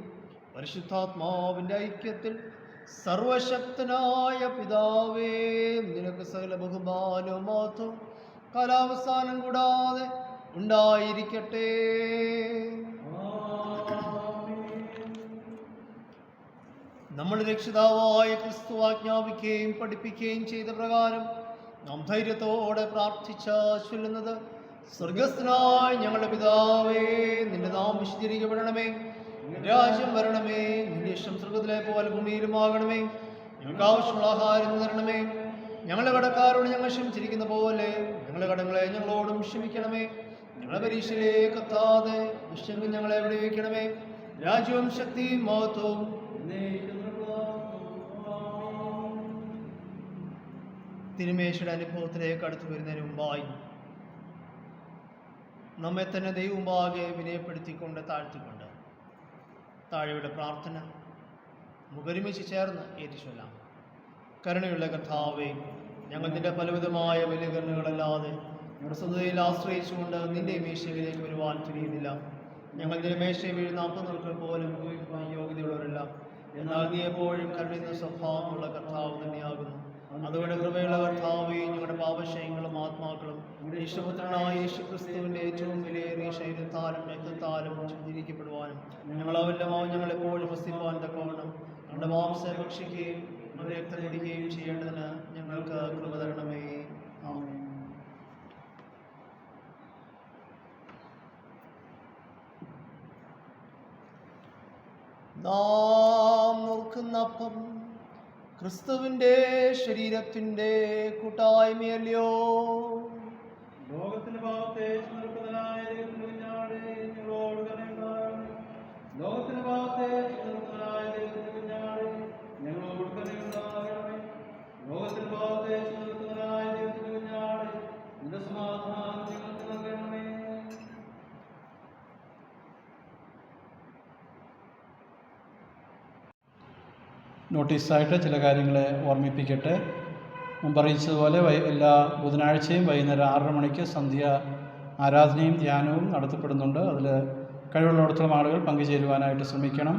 പരിശുദ്ധാത്മാവിൻ്റെ ഐക്യത്തിൽ സർവശക്തനായ പിതാവേ, നിനക്ക് സകല ബഹുമാനവും മഹത്വവും കാലാവസാനം കൂടാതെ ഉണ്ടായിരിക്കട്ടെ. നമ്മുടെ രക്ഷിതാവായ ക്രിസ്തു ആജ്ഞാപിക്കുകയും പഠിപ്പിക്കുകയും ചെയ്ത പ്രകാരം നാം ധൈര്യത്തോടെ പ്രാർത്ഥിച്ച് ചൊല്ലുന്നത്: സ്വർഗസ്ഥനായ ഞങ്ങളുടെ പിതാവേ, നിന്റെ നാമം വിശുദ്ധീകരിക്കപ്പെടണമേ, രാജ്യം വരണമേ, നിന്റെ ഇഷ്ടം സ്വർഗത്തിലെ പോലെ ഭൂമിയിലുമാകണമേ. ഞങ്ങൾക്ക് ആവശ്യമുള്ള ആഹാരം തരണമേ. ഞങ്ങളുടെ കടക്കാരോട് ഞങ്ങൾ ക്ഷമിച്ചിരിക്കുന്ന പോലെ ഞങ്ങളുടെ കടങ്ങളെ ഞങ്ങളോടും ക്ഷമിക്കണമേ. ഞങ്ങളെ പരീക്ഷയിലേക്ക് എത്താതെ ദുഷ്ടങ്ങൾ ഞങ്ങളെ വിടുവിക്കണമേ. രാജ്യവും ശക്തിയും മഹത്വവും തിരുമേശയുടെ അനുഭവത്തിലേക്ക് അടുത്തു വരുന്നതിന് മുമ്പായി നമ്മെ തന്നെ ദൈവമുമ്പാകെ വിനയപ്പെടുത്തിക്കൊണ്ട് താഴ്ത്തിക്കൊണ്ട് താഴെയുടെ പ്രാർത്ഥന മുഖരുമിച്ച് ചേർന്ന് ഏറ്റുചൊല്ലാം. കരുണയുള്ള കർത്താവേ, ഞങ്ങൾ നിന്റെ പലവിധമായ വലിയ കരുണകളല്ലാതെ ഞങ്ങളുടെ സ്വന്തതയിൽ ആശ്രയിച്ചുകൊണ്ട് നിന്റെ മേശയിലേക്ക് വരുവാൻ കഴിയുന്നില്ല. ഞങ്ങൾ നിന്റെ മേശയിൽ വീഴുന്ന അപ്പനുക്കൾ പോലും ഉപയോഗിക്കുവാൻ യോഗ്യതയുള്ളവരല്ല. എന്നാൽ നീ എപ്പോഴും കരുണയുന്ന സ്വഭാവമുള്ള കർത്താവ് തന്നെയാകുന്നു. അതുകൊണ്ട് കൃപയുള്ള കർത്താവേ, ഞങ്ങളുടെ പാപശയങ്ങളും ആത്മാക്കളും യേശുപുത്രനായ യേശുക്രിസ്തുവിൻ്റെ ഏറ്റവും വിലയേറിയ ശരീരത്താലും രക്തത്താലും ശുദ്ധീകരിക്കപ്പെടുവാനും ഞങ്ങളവല്ലമാവും ഞങ്ങളെപ്പോഴും വസിപ്പാൻ തക്കവണ്ണം ഞങ്ങളുടെ മാംസം ഭക്ഷിക്കുകയും ഞങ്ങളുടെ രക്തം കുടിക്കുകയും ചെയ്യേണ്ടതിന് ഞങ്ങൾക്ക് കൃപ തരണമേ. ആമേൻ. നാം നോക്കുന്നപ്പം ക്രിസ്തുവിൻ്റെ ശരീരത്തിൻ്റെ കൂട്ടായ്മയല്ലയോ? ലോകത്തിന്റെ ഭാഗത്തെ ചുമർക്കുന്നതിനായ കുഞ്ഞാടെ ഞങ്ങളോട് കരുണയുണ്ടാകണമേ. ലോകത്തിന്റെ ഭാഗത്തെ ചുമർക്കുന്നതിനായ ദൈവത്തിന്റെ കുഞ്ഞാടെ ഞങ്ങളോട് കരുണയുണ്ടാകണമേ. ലോകത്തിന്റെ ഭാഗത്തെ ചുമർക്കുന്നതിനായ ദൈവത്തിന്റെ കുഞ്ഞാടെ നിന്റെ സമാധാനം ഞങ്ങൾക്ക് നൽകണമേ. നോട്ടീസായിട്ട് ചില കാര്യങ്ങളെ ഓർമ്മിപ്പിക്കട്ടെ. മുമ്പറിയിച്ചതുപോലെ എല്ലാ ബുധനാഴ്ചയും വൈകുന്നേരം 6:30 മണിക്ക് സന്ധ്യ ആരാധനയും ധ്യാനവും നടത്തപ്പെടുന്നുണ്ട്. അതിൽ കഴിവുള്ളിടത്തോളം ആളുകൾ പങ്കുചേരുവാനായിട്ട് ശ്രമിക്കണം.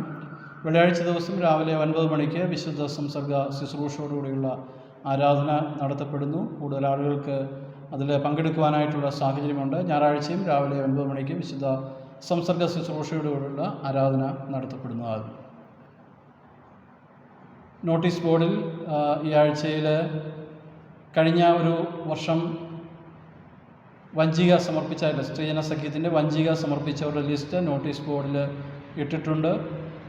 വെള്ളിയാഴ്ച ദിവസം രാവിലെ 9 മണിക്ക് വിശുദ്ധ സംസർഗ ശുശ്രൂഷയോടുകൂടിയുള്ള ആരാധന നടത്തപ്പെടുന്നു. കൂടുതൽ ആളുകൾക്ക് അതിൽ പങ്കെടുക്കുവാനായിട്ടുള്ള സാഹചര്യമുണ്ട്. ഞായറാഴ്ചയും രാവിലെ 9 മണിക്ക് വിശുദ്ധ സംസർഗ ശുശ്രൂഷയോടുകൂടിയുള്ള ആരാധന നടത്തപ്പെടുന്നതാകും. നോട്ടീസ് ബോർഡിൽ ഈ ആഴ്ചയിൽ കഴിഞ്ഞ ഒരു വർഷം വഞ്ചിക സമർപ്പിച്ച സ്ത്രീജന സഖ്യത്തിൻ്റെ വഞ്ചിക സമർപ്പിച്ചവരുടെ ലിസ്റ്റ് നോട്ടീസ് ബോർഡിൽ ഇട്ടിട്ടുണ്ട്.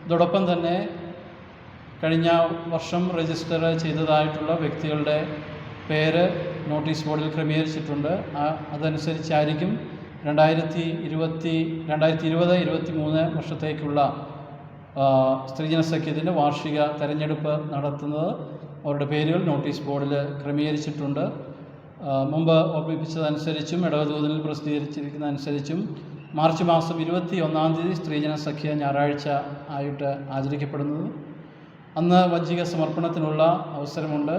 ഇതോടൊപ്പം തന്നെ കഴിഞ്ഞ വർഷം രജിസ്റ്റർ ചെയ്തതായിട്ടുള്ള വ്യക്തികളുടെ പേര് നോട്ടീസ് ബോർഡിൽ ക്രമീകരിച്ചിട്ടുണ്ട്. അതനുസരിച്ചായിരിക്കും 2020-2023 വർഷത്തേക്കുള്ള സ്ത്രീജന സഖ്യത്തിൻ്റെ വാർഷിക തെരഞ്ഞെടുപ്പ് നടത്തുന്നത്. അവരുടെ പേരുകൾ നോട്ടീസ് ബോർഡിൽ ക്രമീകരിച്ചിട്ടുണ്ട്. മുമ്പ് ഓർമ്മിപ്പിച്ചതനുസരിച്ചും ഇടവദൂതനിൽ പ്രസിദ്ധീകരിച്ചിരിക്കുന്നതനുസരിച്ചും മാർച്ച് മാസം 21-ാം തീയതി സ്ത്രീജന സഖ്യ ഞായറാഴ്ച ആയിട്ട് ആചരിക്കപ്പെടുന്നത്. അന്ന് വഞ്ചിക സമർപ്പണത്തിനുള്ള അവസരമുണ്ട്.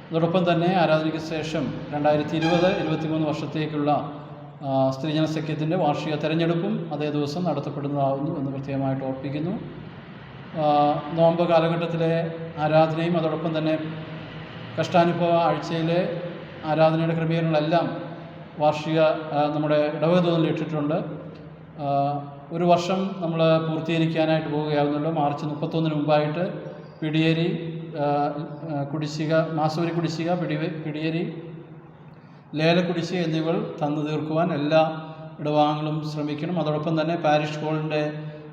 അതോടൊപ്പം തന്നെ ആരാധനയ്ക്ക് ശേഷം 2020-23 വർഷത്തേക്കുള്ള സ്ത്രീജന സഖ്യത്തിൻ്റെ വാർഷിക തെരഞ്ഞെടുപ്പും അതേ ദിവസം നടത്തപ്പെടുന്നതാകുന്നു എന്ന് പ്രത്യേകമായിട്ട് ഓർപ്പിക്കുന്നു. നോമ്പ് കാലഘട്ടത്തിലെ ആരാധനയും അതോടൊപ്പം തന്നെ കഷ്ടാനുഭവ ആഴ്ചയിലെ ആരാധനയുടെ ക്രമീകരണങ്ങളെല്ലാം വാർഷിക നമ്മുടെ ഇടവക തോതിൽ ഇട്ടിട്ടുണ്ട്. ഒരു വർഷം നമ്മൾ പൂർത്തീകരിക്കാനായിട്ട് പോവുകയാകുന്നല്ലോ. മാർച്ച് 31 മുമ്പായിട്ട് പിടിയേരി കുടിശ്ശിക, മാസവരി കുടിശ്ശിക, പിടിയേരി ലേല കുടിശ്ശിക എന്നിവകൾ തന്നു തീർക്കുവാൻ എല്ലാ ഇടവാങ്ങളും ശ്രമിക്കണം. അതോടൊപ്പം തന്നെ പാരിഷ് ഹോളിൻ്റെ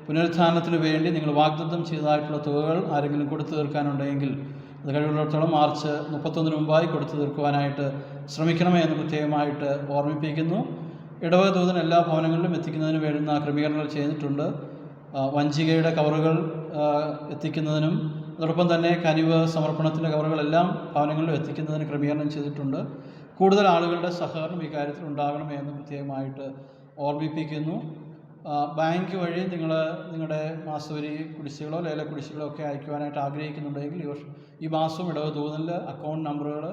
പുനരുത്ഥാനത്തിന് വേണ്ടി നിങ്ങൾ വാഗ്ദത്തം ചെയ്തതായിട്ടുള്ള തുകകൾ ആരെങ്കിലും കൊടുത്തു തീർക്കാനുണ്ടെങ്കിൽ അത് കഴിവുള്ളിടത്തോളം മാർച്ച് 31 മുമ്പായി കൊടുത്തു തീർക്കുവാനായിട്ട് ശ്രമിക്കണമേ എന്ന് പ്രത്യേകമായിട്ട് ഓർമ്മിപ്പിക്കുന്നു. ഇടവക ദൂതൻ എല്ലാ ഭവനങ്ങളിലും എത്തിക്കുന്നതിന് വേണ്ടുന്ന ക്രമീകരണങ്ങൾ ചെയ്തിട്ടുണ്ട്. വഞ്ചികയുടെ കവറുകൾ എത്തിക്കുന്നതിനും അതോടൊപ്പം തന്നെ കനിവ് സമർപ്പണത്തിൻ്റെ കവറുകളെല്ലാം ഭവനങ്ങളിലും എത്തിക്കുന്നതിന് ക്രമീകരണം ചെയ്തിട്ടുണ്ട്. കൂടുതൽ ആളുകളുടെ സഹകരണം ഈ കാര്യത്തിൽ ഉണ്ടാകണമേ എന്ന് പ്രത്യേകമായിട്ട് ഓർമ്മിപ്പിക്കുന്നു. ബാങ്ക് വഴി നിങ്ങളുടെ മാസവരി കുടിശ്ശികളോ ലേല കുടിശ്ശികളോ ഒക്കെ അയക്കുവാനായിട്ട് ആഗ്രഹിക്കുന്നുണ്ടെങ്കിൽ ഈ മാസം ഇടവക ദൂതനിൽ അക്കൗണ്ട് നമ്പറുകൾ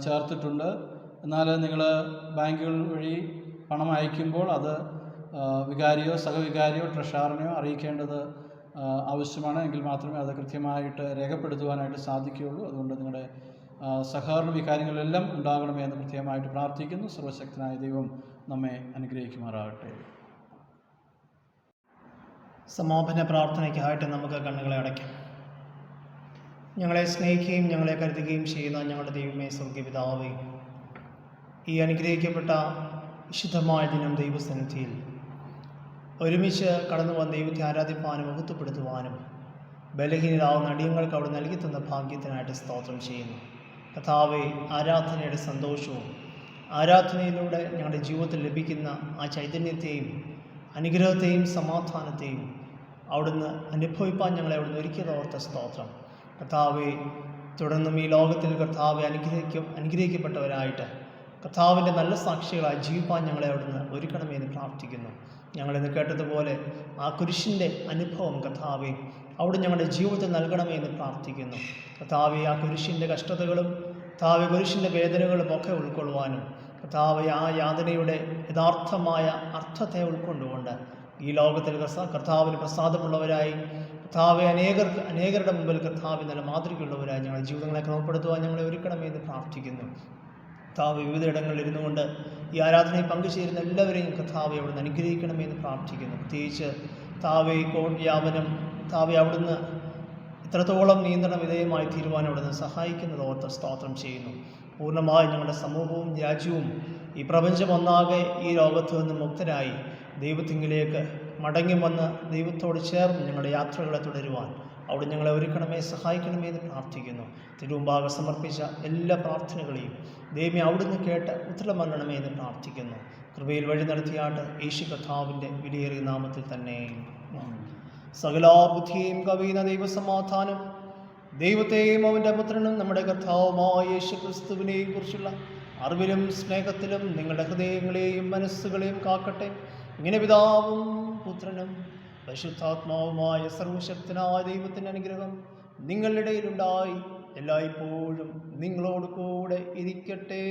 ചേർത്തിട്ടുണ്ട്. എന്നാൽ നിങ്ങൾ ബാങ്കുകൾ വഴി പണം അയക്കുമ്പോൾ അത് വികാരിയോ സഹവികാരിയോ ട്രഷററിനെയോ അറിയിക്കേണ്ടത് ആവശ്യമാണ്. എങ്കിൽ മാത്രമേ അത് കൃത്യമായിട്ട് രേഖപ്പെടുത്തുവാനായിട്ട് സാധിക്കുകയുള്ളൂ. അതുകൊണ്ട് നിങ്ങളുടെ സഹകരണം ഈ കാര്യങ്ങളിലെല്ലാം ഉണ്ടാകണമേ എന്ന് പ്രത്യേകമായിട്ട് പ്രാർത്ഥിക്കുന്നു. സർവശക്തനായ ദൈവം നമ്മെ അനുഗ്രഹിക്കുമാറാകട്ടെ. സമാപന പ്രാർത്ഥനയ്ക്കായിട്ട് നമുക്ക് കണ്ണുകളെ അടയ്ക്കാം. ഞങ്ങളെ സ്നേഹിക്കുകയും ഞങ്ങളെ കരുതുകയും ചെയ്യുന്ന ഞങ്ങളുടെ ദൈവമേ, സ്വർഗ്ഗപിതാവേ, ഈ അനുഗ്രഹിക്കപ്പെട്ട വിശുദ്ധമായ ദിനം ദൈവസന്നിധിയിൽ ഒരുമിച്ച് കടന്നു വന്ന ദൈവത്തെ ആരാധിപ്പാനും മഹത്വപ്പെടുത്തുവാനും ബലഹീനരാവുന്ന അടിയങ്ങൾക്ക് അവിടെ നൽകി തന്ന ഭാഗ്യത്തിനായിട്ട് സ്തോത്രം ചെയ്യുന്നു. കർത്താവേ, ആരാധനയുടെ സന്തോഷവും ആരാധനയിലൂടെ ഞങ്ങളുടെ ജീവിതത്തിൽ ലഭിക്കുന്ന ആ ചൈതന്യത്തെയും അനുഗ്രഹത്തെയും സമാധാനത്തെയും അവിടുന്ന് അനുഭവിപ്പാൻ ഞങ്ങളെ അവിടുന്ന് ഒരുക്കിയതോർത്ത സ്തോത്രം. കർത്താവെ, തുടർന്നും ഈ ലോകത്തിൽ കർത്താവെ അനുഗ്രഹിക്കപ്പെട്ടവരായിട്ട് കർത്താവിൻ്റെ നല്ല സാക്ഷികളായി ജീവിപ്പാൻ ഞങ്ങളെ അവിടുന്ന് ഒരുക്കണമെന്ന് പ്രാർത്ഥിക്കുന്നു. ഞങ്ങളിന്ന് കേട്ടതുപോലെ ആ കുരിശിൻ്റെ അനുഭവം കർത്താവെ അവിടെ ഞങ്ങളുടെ ജീവിതത്തിൽ നൽകണമെന്ന് പ്രാർത്ഥിക്കുന്നു. കർത്താവെ, ആ കുരിശിൻ്റെ കഷ്ടതകളും കർത്താവെ കുരിശിൻ്റെ വേദനകളും ഒക്കെ ഉൾക്കൊള്ളുവാനും കർത്താവെ ആ യാതനയുടെ യഥാർത്ഥമായ അർത്ഥത്തെ ഉൾക്കൊണ്ടുകൊണ്ട് ഈ ലോകത്തിൽ കർത്താവിന് പ്രസാദമുള്ളവരായി കർത്താവെ അനേകരുടെ മുമ്പിൽ കർത്താവ് നല്ല മാതൃകയുള്ളവരായി ഞങ്ങളുടെ ജീവിതങ്ങളെ ക്രമപ്പെടുത്തുവാൻ ഞങ്ങളെ ഒരുക്കണമെന്ന് പ്രാർത്ഥിക്കുന്നു. കർത്താവ് വിവിധ ഇടങ്ങളിൽ ഇരുന്നു കൊണ്ട് ഈ ആരാധനയിൽ പങ്കുചേരുന്ന എല്ലാവരെയും കർത്താവെ അവിടുന്ന് അനുഗ്രഹിക്കണമെന്ന് പ്രാർത്ഥിക്കുന്നു. പ്രത്യേകിച്ച് കർത്താവെ കോവിഡ് വ്യാപനം കർത്താവെ അവിടുന്ന് ഇത്രത്തോളം നിയന്ത്രണ വിധേയമായി തീരുവാൻ അവിടുന്ന് സഹായിക്കുന്നത് ഓർത്ത് സ്തോത്രം ചെയ്യുന്നു. പൂർണ്ണമായി ഞങ്ങളുടെ സമൂഹവും രാജ്യവും ഈ പ്രപഞ്ചം ഒന്നാകെ ഈ ലോകത്തു നിന്ന് മുക്തരായി ദൈവത്തിങ്കിലേക്ക് മടങ്ങി വന്ന് ദൈവത്തോട് ചേർന്ന് ഞങ്ങളുടെ യാത്രകളെ തുടരുവാൻ അവിടെ ഞങ്ങളെ ഒരുക്കണമേ, സഹായിക്കണമേ എന്ന് പ്രാർത്ഥിക്കുന്നു. തിരുമുമ്പാകെ സമർപ്പിച്ച എല്ലാ പ്രാർത്ഥനകളെയും ദൈവമേ അവിടുന്ന് കേട്ട് ഉത്തരം നൽകണമേ എന്ന് പ്രാർത്ഥിക്കുന്നു. കൃപയിൽ വഴി നടത്തിയാട്ട് യേശു കർത്താവിൻ്റെ വിലയേറിയ നാമത്തിൽ തന്നെ. സകലാ ബുദ്ധിയെയും കവിയുന്ന ദൈവസമാധാനം ദൈവത്തെയും അവൻ്റെ പുത്രനും നമ്മുടെ കർത്താവുമായ യേശു ക്രിസ്തുവിനെയും കുറിച്ചുള്ള അറിവിലും സ്നേഹത്തിലും നിങ്ങളുടെ ഹൃദയങ്ങളെയും മനസ്സുകളെയും കാക്കട്ടെ. ഇങ്ങനെ പിതാവും പുത്രനും പരിശുദ്ധാത്മാവുമായ സർവശക്തനായ ദൈവത്തിൻ്റെ അനുഗ്രഹം നിങ്ങളുടെ ഇടയിലുണ്ടായി എല്ലായ്പ്പോഴും നിങ്ങളോട് കൂടെ ഇരിക്കട്ടെ.